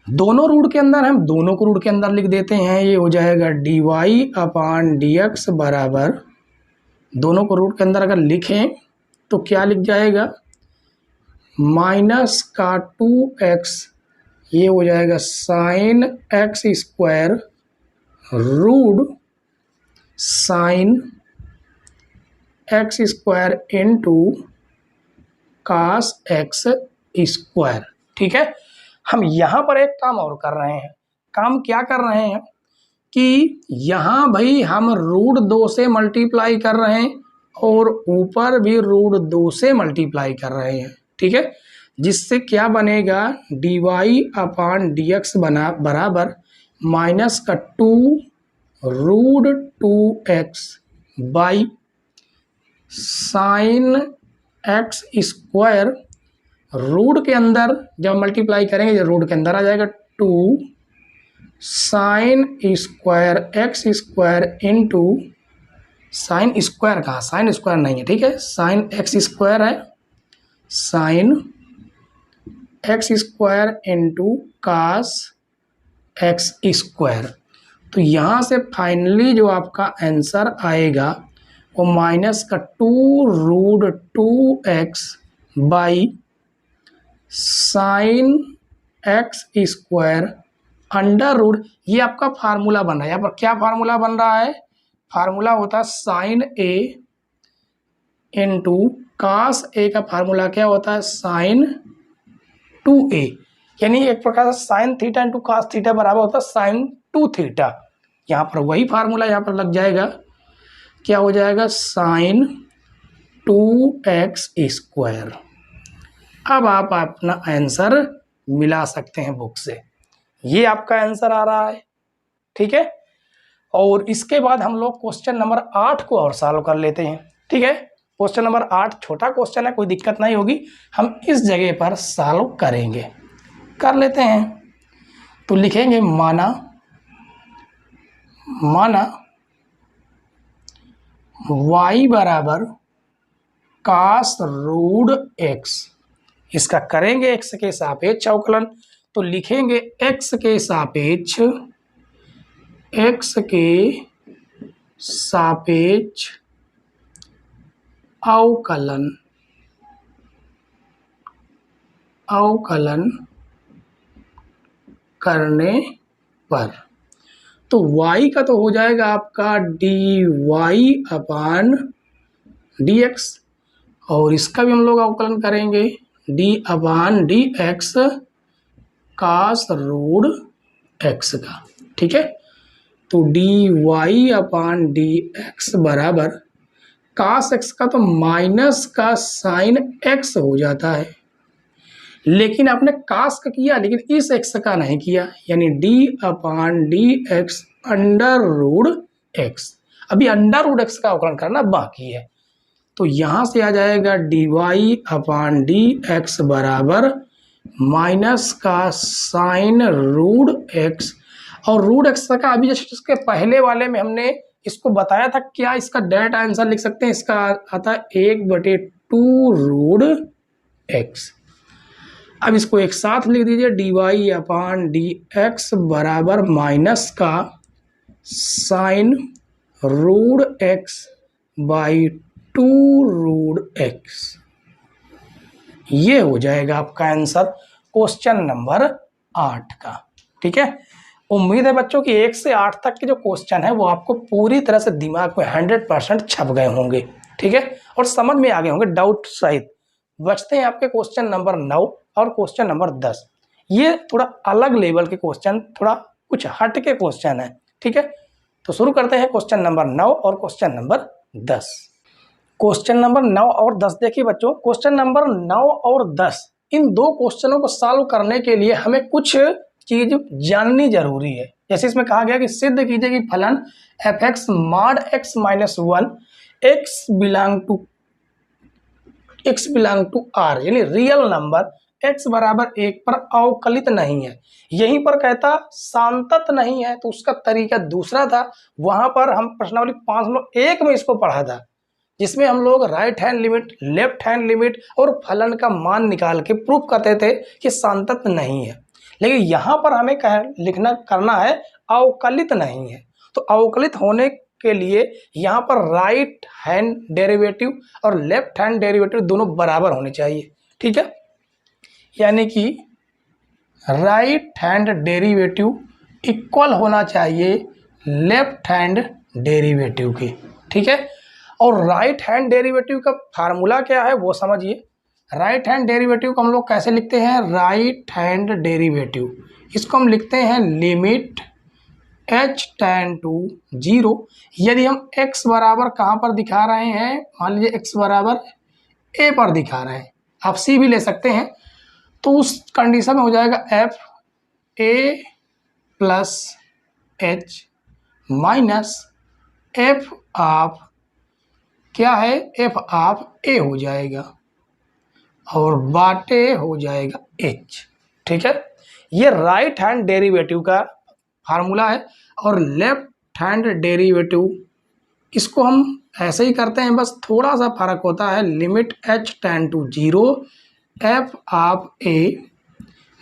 दोनों रूट के अंदर हम दोनों को रूट के अंदर लिख देते हैं, ये हो जाएगा d y upon d x बराबर, दोनों को रूट के अंदर अगर लिखें तो क्या लिख जाएगा, माइनस का 2x, ये हो जाएगा sine x square root sine x square into cos x square, ठीक है। हम यहाँ पर एक काम और कर रहे हैं, काम क्या कर रहे हैं कि यहाँ भाई हम रूट 2 से मल्टीप्लाई कर रहे हैं और ऊपर भी रूट 2 से मल्टीप्लाई कर रहे हैं, ठीक है, जिससे क्या बनेगा, d y upon d x बराबर माइनस का 2 root 2x by sine x square, root के अंदर जब मल्टीप्लाई करेंगे जब रूट के अंदर आ जाएगा 2 sine square x square into sine square, कहाँ साइन स्क्वायर नहीं है, ठीक है, साइन एक्स स्क्वायर है, sine x square into cos x square. तो यहाँ से फाइनली जो आपका आंसर आएगा वो माइनस का 2 root 2x by sine x square under root, ये आपका फार्मूला बन रहा है। यहाँ पर क्या फार्मूला बन रहा है, फार्मूला होता है साइन ए इंटू कास ए का फार्मूला क्या होता है, साइन 2a, यानी एक प्रकार से sine theta into cos theta बराबर होता है साइन 2 थीटा। यहाँ पर वही फार्मूला यहाँ पर लग जाएगा, क्या हो जाएगा, साइन 2x स्क्वायर। अब आप अपना आंसर मिला सकते हैं बुक से, ये आपका आंसर आ रहा है, ठीक है। और इसके बाद हम लोग क्वेश्चन नंबर 8 को और सॉल्व कर लेते हैं, ठीक है। क्वेश्चन नंबर 8 छोटा क्वेश्चन है, कोई दिक्कत नहीं होगी, हम इस जगह पर सॉल्व करेंगे, कर लेते हैं। तो लिखेंगे माना y बराबर कास रूट x, इसका करेंगे x के सापेक्ष अवकलन, तो लिखेंगे x के सापेक्ष अवकलन करने पर, तो y का तो हो जाएगा आपका dy अपान dx, और इसका भी हम लोग अवकलन करेंगे d अपान dx कास रूट x का। ठीक है, तो dy अपान dx बराबर कास x का तो माइनस का साइन x हो जाता है, लेकिन आपने कास का किया लेकिन इस x का नहीं किया, यानी d अपान dx अंडर रूट x। अभी अंडर रूट x का अवकलन करना बाकी है, तो यहाँ से आ जाएगा dy अपान dx बराबर माइनस का साइन रूट x, और रूट x का अभी जैसे इसके पहले वाले में हमने इसको बताया था क्या, इसका डायरेक्ट आंसर लिख सकते हैं, इसका आता है 1/2 रूट x। अब इसको एक साथ लिख दीजिए, dy अपान dx बराबर माइनस का sine root x by 2 root x। ये हो जाएगा आपका आंसर क्वेश्चन नंबर 8 का। ठीक है, उम्मीद है बच्चों कि 1 से 8 तक के जो क्वेश्चन है वो आपको पूरी तरह से दिमाग में 100% छप गए होंगे। ठीक है, और समझ में आ गए होंगे डाउट सहित। बचते हैं आपके क्वेश्चन नंबर 9 और क्वेश्चन नंबर 10। ये थोड़ा अलग लेवल के क्वेश्चन, थोड़ा कुछ हट के क्वेश्चन है। ठीक है, तो शुरू करते हैं क्वेश्चन नंबर 9 और क्वेश्चन नंबर 10। क्वेश्चन नंबर 9 और 10 देखिए बच्चों, क्वेश्चन नंबर 9 और 10 इन दो क्वेश्चनों को सॉल्व करने के लिए हमें कुछ चीज जाननी जरूरी है। जैसे इसमें कहा गया कि सिद्ध कीजिए कि फलन f(x) mod x minus 1 x belong to r, यानी रियल नंबर x बराबर 1 पर अवकलित नहीं है। यहीं पर कहता सांतत नहीं है, तो उसका तरीका दूसरा था। वहां पर हम प्रश्नावली 5.1 में इसको पढ़ा था, जिसमें हम लोग right hand limit, left hand limit और फलन का मान निकाल के प्रूफ करते थे कि सांतत नहीं है। लेकिन यहाँ पर हमें करना है अवकलित नहीं है। तो अवकलित होने के लिए यहाँ पर राइट हैंड डेरिवेटिव और लेफ्ट हैंड डेरिवेटिव दोनों बराबर होने चाहिए। ठीक है, यानी कि राइट हैंड डेरिवेटिव इक्वल होना चाहिए लेफ्ट हैंड डेरिवेटिव के। ठीक है, और राइट हैंड डेरिवेटिव का फार्मूला क्या है वो समझिए। राइट हैंड डेरिवेटिव को हम लोग कैसे लिखते हैं, राइट हैंड डेरिवेटिव इसको हम लिखते हैं लिमिट h टेंड टू 0। यदि हम x बराबर कहाँ पर दिखा रहे हैं, मान लीजिए x बराबर a पर दिखा रहे हैं, आप c भी ले सकते हैं, तो उस कंडीशन में हो जाएगा f a plus h minus f of क्या है, f ऑफ a हो जाएगा और बाटे हो जाएगा h। ठीक है, ये राइट हैंड डेरिवेटिव का फार्मूला है। और लेफ्ट हैंड डेरिवेटिव इसको हम ऐसे ही करते हैं, बस थोड़ा सा फर्क होता है। Limit h tend to 0 f of a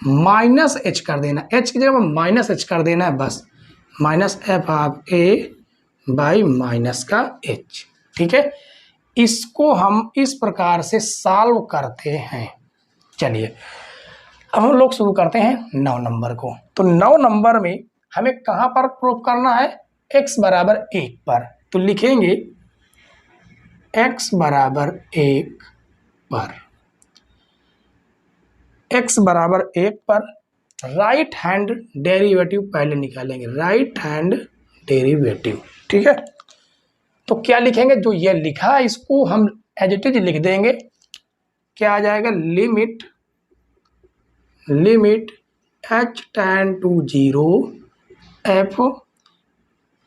minus h कर देना, h की जगह माइनस h कर देना है, बस minus f of a by minus का h। ठीक है, इसको हम इस प्रकार से सॉल्व करते हैं। चलिए अब हम लोग शुरू करते हैं 9 नंबर को। तो 9 नंबर में हमें कहाँ पर प्रूफ करना है, x बराबर 1 पर। तो लिखेंगे x बराबर 1 पर, x बराबर 1 पर राइट हैंड डेरिवेटिव पहले निकालेंगे, राइट हैंड डेरिवेटिव। ठीक है, तो क्या लिखेंगे, जो ये लिखा है इसको हम एज इट इज लिख देंगे। क्या आ जाएगा, limit h tend to 0 f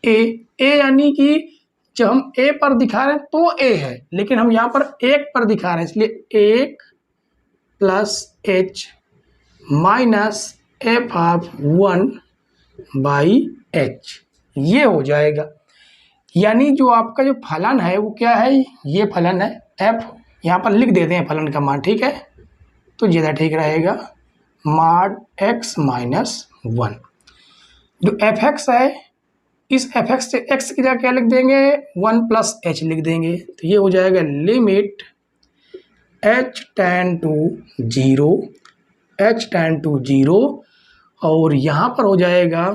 a यानी कि जब हम a पर दिखा रहे हैं तो a है, लेकिन हम यहाँ पर 1 पर दिखा रहे हैं, इसलिए 1 plus h minus f of 1 by h, ये हो जाएगा। यानी जो आपका जो फलन है वो क्या है, ये फलन है f। यहाँ पर लिख देते हैं फलन का मान। ठीक है, तो ज़्यादा ठीक रहेगा, मॉड x माइनस 1। जो f(x) है इस एफ एक्स से एक्स की जगह क्या लिख देंगे, 1 प्लस एच लिख देंगे। तो ये हो जाएगा limit h tend to zero, h tend to zero, और यहाँ पर हो जाएगा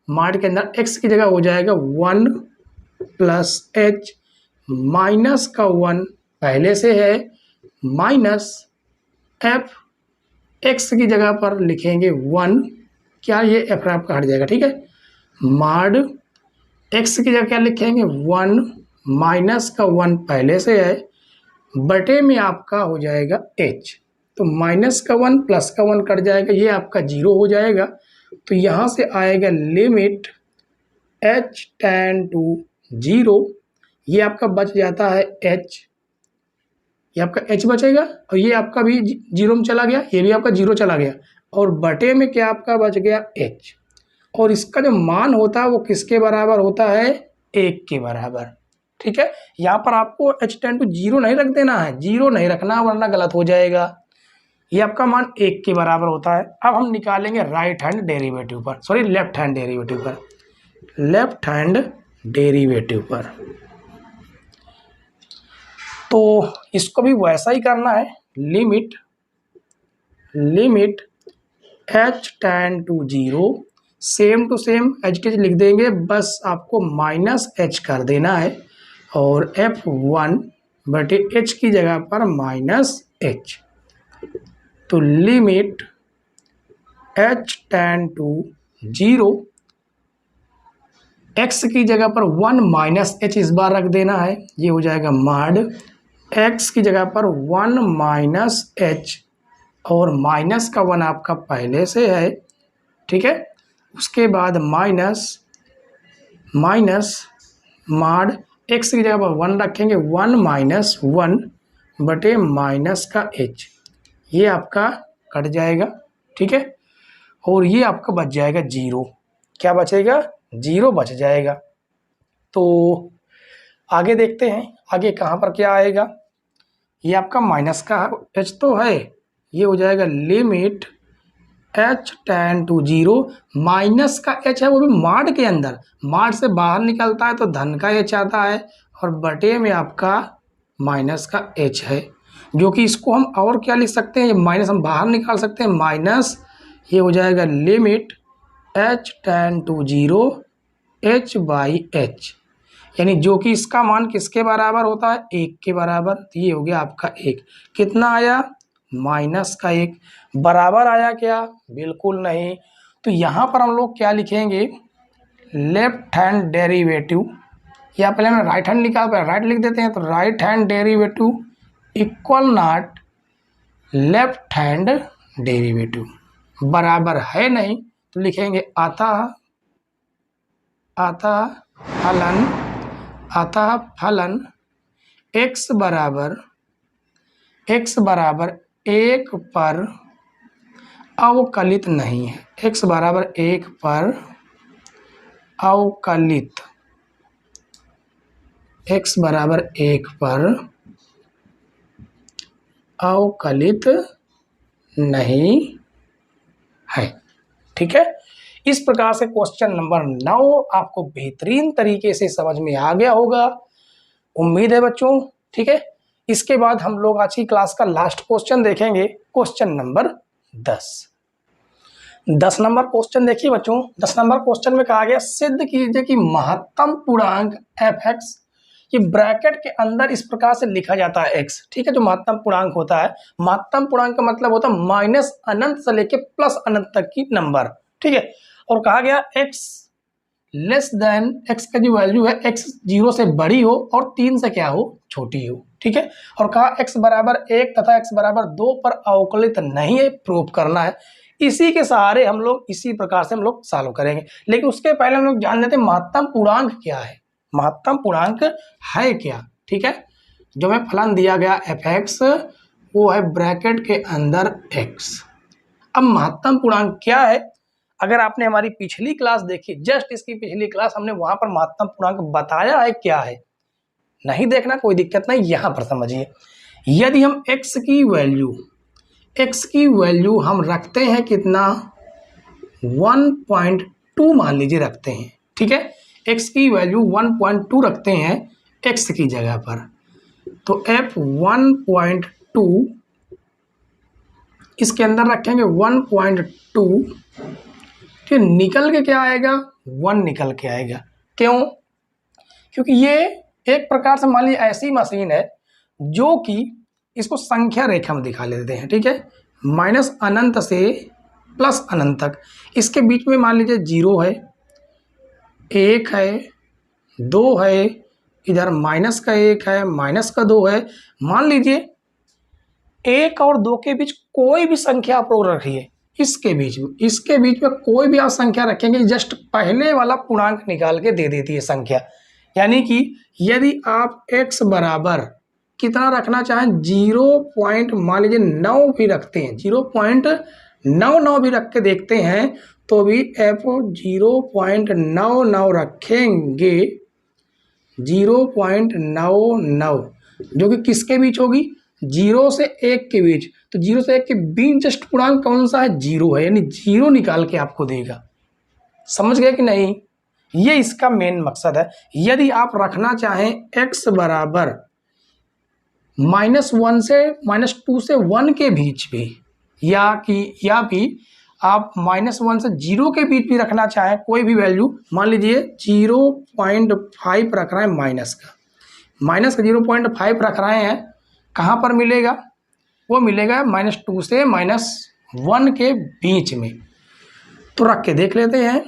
मार्ट के अंदर एक्स की जगह हो जाएगा 1 प्लस एच, माइनस का 1 पहले से है, माइनस एफ एक्स की जगह पर लिखेंगे 1, क्या ये एफ आपका हट जाएगा, ठीक है। माड एक्स की जगह क्या लिखेंगे 1, माइनस का 1 पहले से है, बटे में आपका हो जाएगा एच। तो माइनस का 1 प्लस का 1 कट जाएगा, ये आपका 0 हो जाएगा। तो यहाँ से आएगा लिमिट एच टेंड टू 0, ये आपका बच जाता है एच, ये आपका एच बचेगा, और ये आपका भी 0 में चला गया, ये भी आपका 0 चला गया, और बटे में क्या आपका बच गया एच। और इसका जो मान होता है वो किसके बराबर होता है, 1 के बराबर, ठीक है। यहाँ पर आपको एच टेंड टू 0 नहीं रख देना है, 0 नहीं रखना वरना गलत हो जाएगा। ये आपका मान 1 के बराबर होता है। अब हम निकालेंगे राइट हैंड डेरिवेटिव पर, सॉरी लेफ्ट हैंड डेरिवेटिव पर, लेफ्ट हैंड डेरिवेटिव पर। तो इसको भी वैसा ही करना है, limit h tend to 0, same to same h के लिख देंगे, बस आपको माइनस एच कर देना है, और F1 बटे एच की जगह पर माइनस एच। तो limit h tend to 0, x की जगह पर 1 माइनस एच इस बार रख देना है, ये हो जाएगा माड एक्स की जगह पर 1 माइनस एच, और माइनस का 1 आपका पहले से है, ठीक है। उसके बाद माइनस माड एक्स की जगह पर 1 रखेंगे, 1 माइनस 1 बटे माइनस का एच, ये आपका कट जाएगा, ठीक है। और ये आपका बच जाएगा 0, क्या बचेगा, 0 बच जाएगा। तो आगे देखते हैं, आगे कहाँ पर क्या आएगा। ये आपका माइनस का एच तो है, ये हो जाएगा limit h tend to 0, minus का एच है वो भी माड के अंदर, माड से बाहर निकलता है तो धन का एच आता है, और बटे में आपका माइनस का एच है, जो कि इसको हम और क्या लिख सकते हैं, ये माइनस हम बाहर निकाल सकते हैं, माइनस ये हो जाएगा limit h tend to 0 h by h, यानी जो कि इसका मान किसके बराबर होता है, 1 के बराबर। तो ये हो गया आपका 1, कितना आया, माइनस का 1, बराबर आया क्या, बिल्कुल नहीं। तो यहाँ पर हम लोग क्या लिखेंगे, लेफ्ट हैंड डेरिवेटिव, या पहले हमने राइट हैंड लिखा, राइट लिख देते हैं। तो right hand derivative equal not left hand derivative, बराबर है नहीं, तो लिखेंगे अतः फलन x बराबर 1 पर अवकलित नहीं है, x बराबर 1 पर अवकलित, x बराबर 1 पर अवकलित नहीं है, ठीक है। इस प्रकार से क्वेश्चन नंबर 9 आपको बेहतरीन तरीके से समझ में आ गया होगा, उम्मीद है बच्चों, ठीक है। इसके बाद हम लोग आज की क्लास का लास्ट क्वेश्चन देखेंगे, क्वेश्चन नंबर 10 नंबर क्वेश्चन देखिए बच्चों। 10 नंबर क्वेश्चन में कहा गया सिद्ध कीजिए कि महत्तम पूर्णांक एफ एक्स, ये ब्रैकेट के अंदर इस प्रकार से लिखा जाता है x, ठीक है। जो महत्तम पूर्णांक होता है, महत्तम पूर्णांक का मतलब होता है माइनस अनंत से लेके प्लस अनंत तक की नंबर, ठीक है। और कहा गया x लेस देन, x का जो वैल्यू है x 0 से बड़ी हो और 3 से क्या हो, छोटी हो, ठीक है। और कहा x बराबर 1 तथा x बराबर 2 पर अवकलित नहीं है, प्रूव करना है। इसी के सहारे हम लोग इसी प्रकार से हम लोग सॉल्व करेंगे, लेकिन उसके पहले हम लोग जान लेते हैं महत्तम पूर्णांक क्या है, महत्तम पूर्णांक है क्या, ठीक है। जो हमें फलन दिया गया एफ एक्स, वो है ब्रैकेट के अंदर x। अब महत्तम पूर्णांक क्या है, अगर आपने हमारी पिछली क्लास देखी, जस्ट इसकी पिछली क्लास, हमने वहां पर महत्तम पूर्णांक बताया है क्या है, नहीं देखना कोई दिक्कत नहीं, यहां पर समझिए। यदि हम x की वैल्यू हम रखते हैं कितना, 1.2 मान लीजिए रखते हैं, ठीक है। x की वैल्यू 1.2 रखते हैं x की जगह पर, तो f 1.2 इसके अंदर रखेंगे 1.2, फिर निकल के क्या आएगा 1 निकल के आएगा। क्यों? क्योंकि ये एक प्रकार से मान लीजिए ऐसी मशीन है जो कि इसको संख्या रेखा में दिखा लेते हैं, ठीक है, माइनस अनंत से प्लस अनंत तक, इसके बीच में मान लीजिए 0 है, 1 है, 2 है, इधर माइनस का 1 है, माइनस का 2 है। मान लीजिए 1 और 2 के बीच कोई भी संख्या आप लोग रखिए, इसके बीच में कोई भी आप संख्या रखेंगे, जस्ट पहले वाला पूर्णांक निकाल के दे देती है संख्या। यानी कि यदि आप x बराबर कितना रखना चाहें, 0. मान लीजिए 9 भी रखते हैं, 0.99 भी रख के देखते हैं तो भी f 0.99 रखेंगे, 0.99 जो कि किसके बीच होगी, 0 से 1 के बीच। तो 0 से 1 के बीच जस्ट पूर्णांक कौन सा है, 0 है, यानी 0 निकाल के आपको देगा। समझ गए कि नहीं? ये इसका मेन मकसद है। यदि आप रखना चाहें x बराबर -1 से -2 से 1 के बीच भी, या भी आप -1 से 0 के बीच भी रखना चाहें कोई भी वैल्यू, मान लीजिए 0.5 रख रहे हैं माइनस का 0.5 रख रहे हैं, कहाँ पर मिलेगा, वो मिलेगा -2 से -1 के बीच में। तो रख के देख लेते हैं,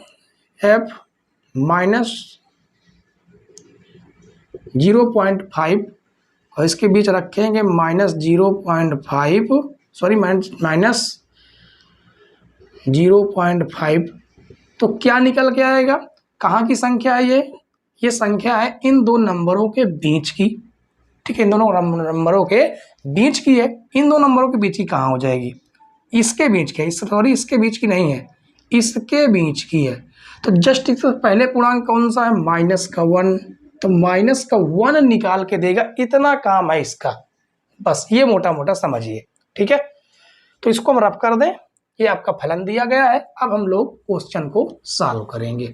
f -0.5 और इसके बीच रखेंगे -0.5, तो क्या निकल के आएगा, कहाँ की संख्या है ये संख्या है इन दो नंबरों के बीच की, ठीक है, इन दोनों नंबरों के बीच की है। इन दो नंबरों के बीच की कहाँ हो जाएगी, इसके बीच की, इसके बीच की नहीं है, इसके बीच की है। तो जस्ट इससे पहले पूर्णांक कौन सा है, -1, तो -1 निकाल के देगा, इतना काम है इसका, बस ये मोटा मोटा समझिए, ठीक है। तो इसको हम रफ कर दें, ये आपका फलन दिया गया है। अब हम लोग क्वेश्चन को सॉल्व करेंगे।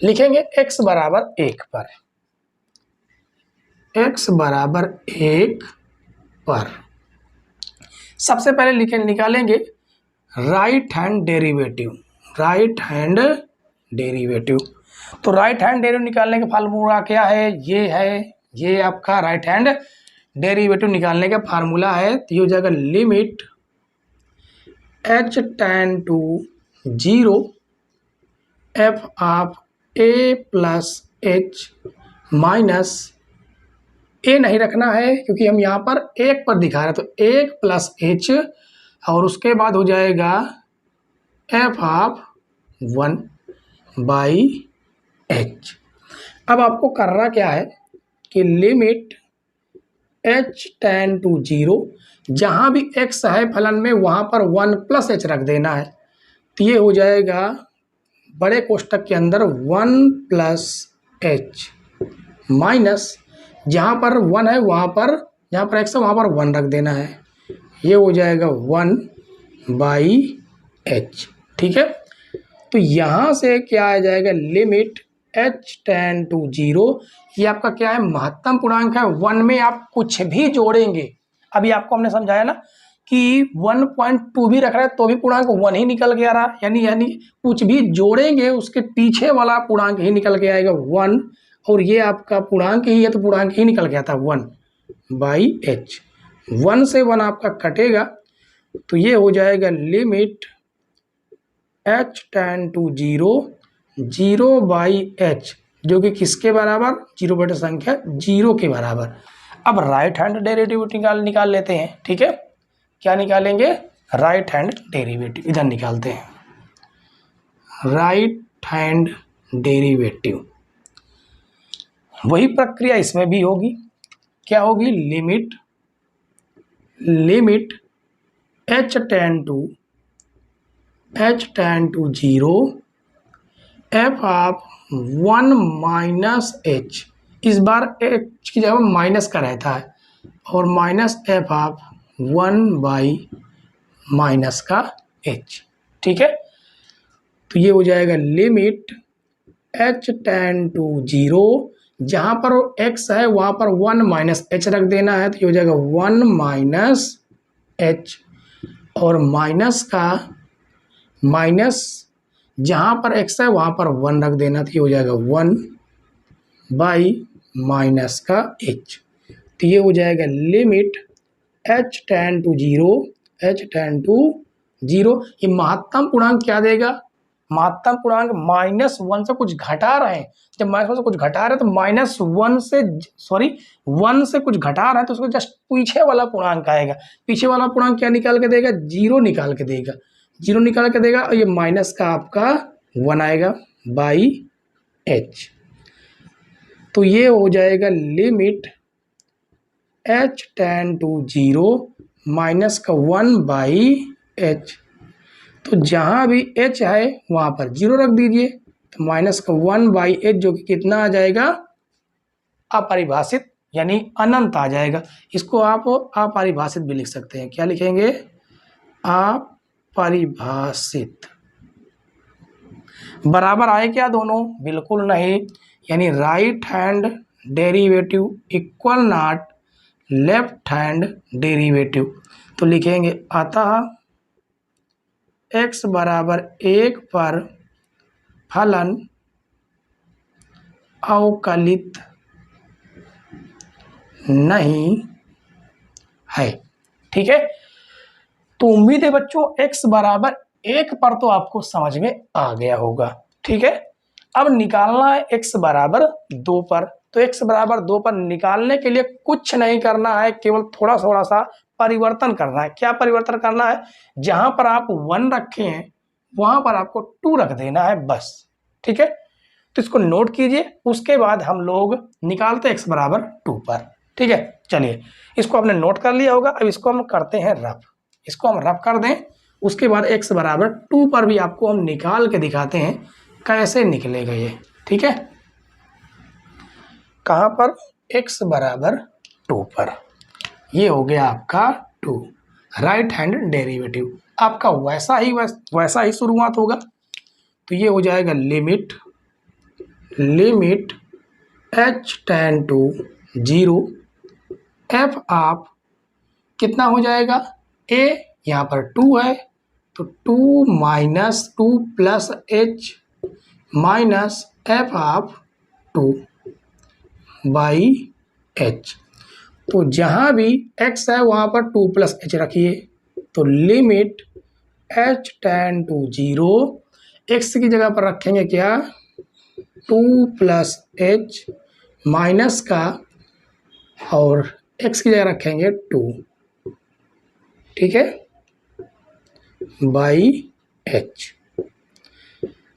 लिखेंगे x बराबर 1 पर, x बराबर 1 पर सबसे पहले निकालेंगे राइट हैंड डेरिवेटिव। तो राइट हैंड डेरिवेटिव निकालने का फार्मूला क्या है, ये आपका राइट हैंड डेरिवेटिव निकालने का फार्मूला है। तो ये हो जाएगा limit h tan to 0 f of a plus h minus a नहीं रखना है क्योंकि हम यहाँ पर 1 पर दिखा रहे हैं, तो 1 प्लस h और उसके बाद हो जाएगा f ऑफ 1 बाई h। अब आपको करना क्या है कि लिमिट h tan to 0, जहाँ भी x है फलन में वहाँ पर 1 प्लस h रख देना है। तो ये हो जाएगा बड़े कोष्टक के अंदर 1 प्लस h माइनस जहाँ पर 1 है वहाँ पर, जहाँ पर x है वहाँ पर 1 रख देना है। ये हो जाएगा 1 बाई h, ठीक है। तो यहाँ से क्या आ जाएगा, लिमिट h tan to 0, ये आपका क्या है, महत्तम पूर्णांक है। 1 में आप कुछ भी जोड़ेंगे, अभी आपको हमने समझाया ना कि 1.2 भी रख रहा है तो भी पूर्णांक 1 ही निकल के आ रहा है, यानी कुछ भी जोड़ेंगे उसके पीछे वाला पूर्णांक ही निकल के आएगा 1, और ये आपका पूर्णांक ही है तो पूर्णांक ही निकल के आता है 1 बाई h। 1 से 1 आपका कटेगा तो ये हो जाएगा limit h tan to 0 by h, जो कि किसके बराबर, 0 बटे संख्या 0 के बराबर। अब राइट हैंड डेरिवेटिव निकाल लेते हैं, ठीक है। क्या निकालेंगे, राइट हैंड डेरिवेटिव, इधर निकालते हैं राइट हैंड डेरिवेटिव। वही प्रक्रिया इसमें भी होगी, क्या होगी, limit h tan to 0 f of 1 minus h, इस बार h की जगह माइनस का रहता है, और minus f of 1 by minus का h, ठीक है। तो तो ये हो जाएगा लिमिट h टेंड टू 0, जहाँ पर x है वहाँ पर 1 माइनस एच रख देना है, तो ये हो जाएगा 1 माइनस एच, और माइनस का माइनस जहाँ पर x है वहाँ पर 1 रख देना, तो ये हो जाएगा 1 बाई माइनस का h। तो ये हो जाएगा limit h tend to 0, h tend to 0। ये महत्तम पूर्णांक क्या देगा? महत्तम पूर्णांक -1 से कुछ घटा रहे हैं। जब -1 से कुछ घटा रहे हैं तो -1 से सॉरी 1 से कुछ घटा रहे हैं तो उसको जस्ट पीछे वाला पूर्णांक आएगा। पीछे वाला पूर्णांक क्या निकाल के देगा? 0 निकाल के देगा। 0 निकाल के देगा और ये माइनस का आपका 1 आएगा बाई h। तो ये हो जाएगा limit h tend to 0 minus का 1 बाई h। तो जहाँ भी h है वहाँ पर 0 रख दीजिए, तो माइनस का 1 बाई h जो कि कितना आ जाएगा? अपरिभाषित, यानी अनंत आ जाएगा। इसको आप अपरिभाषित भी लिख सकते हैं। क्या लिखेंगे? अपरिभाषित। बराबर आए क्या दोनों? बिल्कुल नहीं, यानी right hand derivative equal not left hand derivative. तो लिखेंगे अतः x बराबर 1 पर फलन अवकलित नहीं है। ठीक है, तो उम्मीद है बच्चों x बराबर 1 पर तो आपको समझ में आ गया होगा। ठीक है, अब निकालना है x बराबर 2 पर। तो x बराबर 2 पर निकालने के लिए कुछ नहीं करना है, केवल थोड़ा थोड़ा सा परिवर्तन करना है। क्या परिवर्तन करना है? जहां पर आप 1 रखे हैं वहां पर आपको 2 रख देना है बस। ठीक है, तो इसको नोट कीजिए। उसके बाद हम लोग निकालते हैं x बराबर 2 पर। ठीक है, चलिए इसको आपने नोट कर लिया होगा। अब इसको हम करते हैं रफ। इसको हम रफ कर दें, उसके बाद x बराबर 2 पर भी आपको हम निकाल के दिखाते हैं कैसे निकलेगा ये। ठीक है, कहाँ पर? x बराबर 2 पर। ये हो गया आपका 2, राइट हैंड डेरिवेटिव। आपका वैसा ही शुरुआत होगा। तो ये हो जाएगा limit h tend to 0 f of कितना हो जाएगा? a यहाँ पर 2 है, तो 2 minus 2 plus h minus f of 2 by h। तो जहाँ भी x है वहाँ पर 2 प्लस h रखिए। तो limit h tend to 0, x की जगह पर रखेंगे क्या? 2 प्लस h माइनस का, और x की जगह रखेंगे 2। ठीक है, बाई h।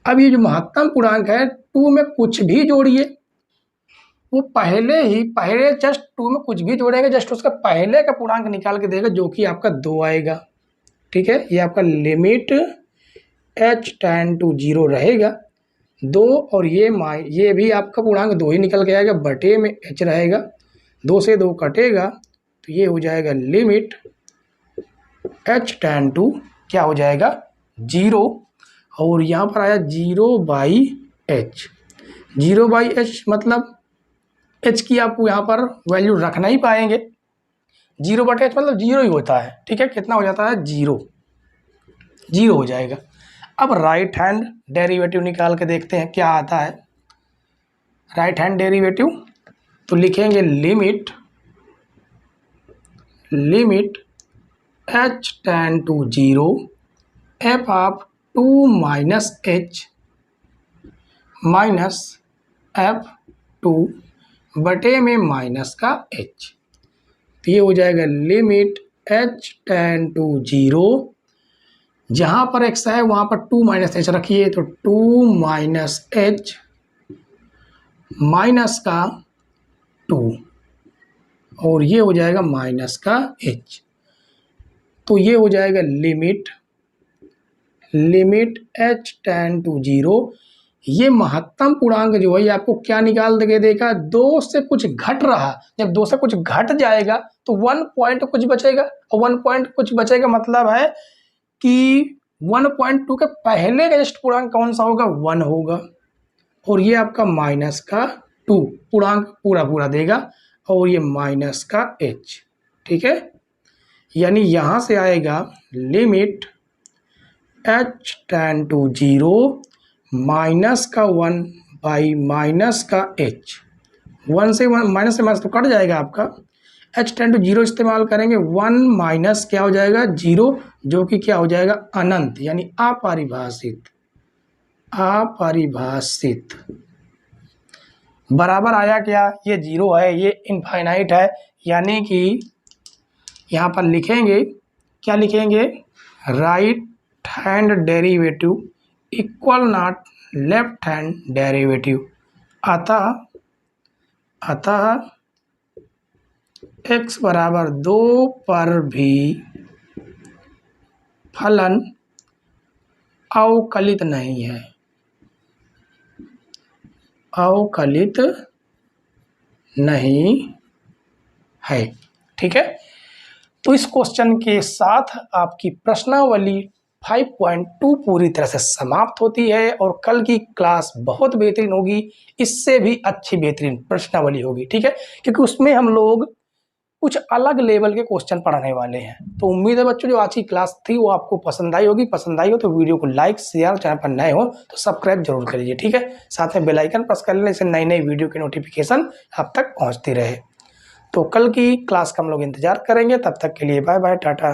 अब ये जो महत्तम पूर्णांक है 2 में कुछ भी जोड़िए, वो पहले जस्ट 2 में कुछ भी जोड़ेंगे, जस्ट उसका पहले का पूर्णांक निकाल के देगा जो कि आपका 2 आएगा। ठीक है, ये आपका लिमिट h टेंड टू 0 रहेगा 2, और ये भी आपका पूर्णांक 2 ही निकल के आएगा, बटे में h रहेगा, 2 से 2 कटेगा, तो ये हो जाएगा लिमिट h टेंड टू क्या हो जाएगा? 0, और यहाँ पर आया 0 बाई h। 0 बाई h मतलब h की आपको यहाँ पर वैल्यू रख नहीं पाएंगे। 0 बटे h मतलब 0 ही होता है। ठीक है, कितना हो जाता है? 0 हो जाएगा। अब राइट हैंड डेरिवेटिव निकाल के देखते हैं क्या आता है। राइट हैंड डेरिवेटिव तो लिखेंगे limit h tend to 0 f of 2 minus h minus f2 बटे में माइनस का h। तो ये हो जाएगा लिमिट h टेंड टू 0, जहाँ पर x है वहाँ पर 2 माइनस h रखिए, तो 2 माइनस h माइनस का 2, और ये हो जाएगा माइनस का h। तो ये हो जाएगा लिमिट h टेंड टू 0। ये महत्तम पूर्णांक जो है ये आपको क्या निकाल के देगा? 2 से कुछ घट रहा। जब 2 से कुछ घट जाएगा तो 1 पॉइंट कुछ बचेगा, और 1 पॉइंट कुछ बचेगा मतलब है कि 1.2 के पहले का जस्ट पूर्णांक कौन सा होगा, 1 होगा, और ये आपका माइनस का 2 पूर्णांक पूरा पूरा देगा, और ये माइनस का h, ठीक है। यानी यहाँ से आएगा limit h tend to 0 minus का 1 बाई माइनस का h, 1 से माइनस तो कट जाएगा आपका, h टेंड टू 0 इस्तेमाल करेंगे, 1 माइनस क्या हो जाएगा 0, जो कि क्या हो जाएगा अनंत, यानी अपरिभाषित, अपरिभाषित। बराबर आया क्या, ये 0 है, ये इनफाइनाइट है, यानी कि यहाँ पर लिखेंगे, क्या लिखेंगे, right hand derivative equal not left hand derivative, अतः x बराबर 2 पर भी फलन अवकलित नहीं है, अवकलित नहीं है, ठीक है। तो इस क्वेश्चन के साथ आपकी प्रश्नावली 5.2 पूरी तरह से समाप्त होती है, और कल की क्लास बहुत बेहतरीन होगी, इससे भी अच्छी बेहतरीन प्रश्नावली होगी, ठीक है, क्योंकि उसमें हम लोग कुछ अलग लेवल के क्वेश्चन पढ़ने वाले हैं। तो उम्मीद है बच्चों जो आज की क्लास थी वो आपको पसंद आई होगी, पसंद आई हो तो वीडियो को लाइक शेयर, चैनल पर नए हो तो सब्सक्राइब जरूर करिए, ठीक है। साथ में बेल आइकन प्रेस कर लेने से नई नई वीडियो की नोटिफिकेशन आप तक पहुंचती रहे। तो कल की क्लास का हम लोग इंतजार करेंगे, तब तक के लिए बाय बाय, टाटा।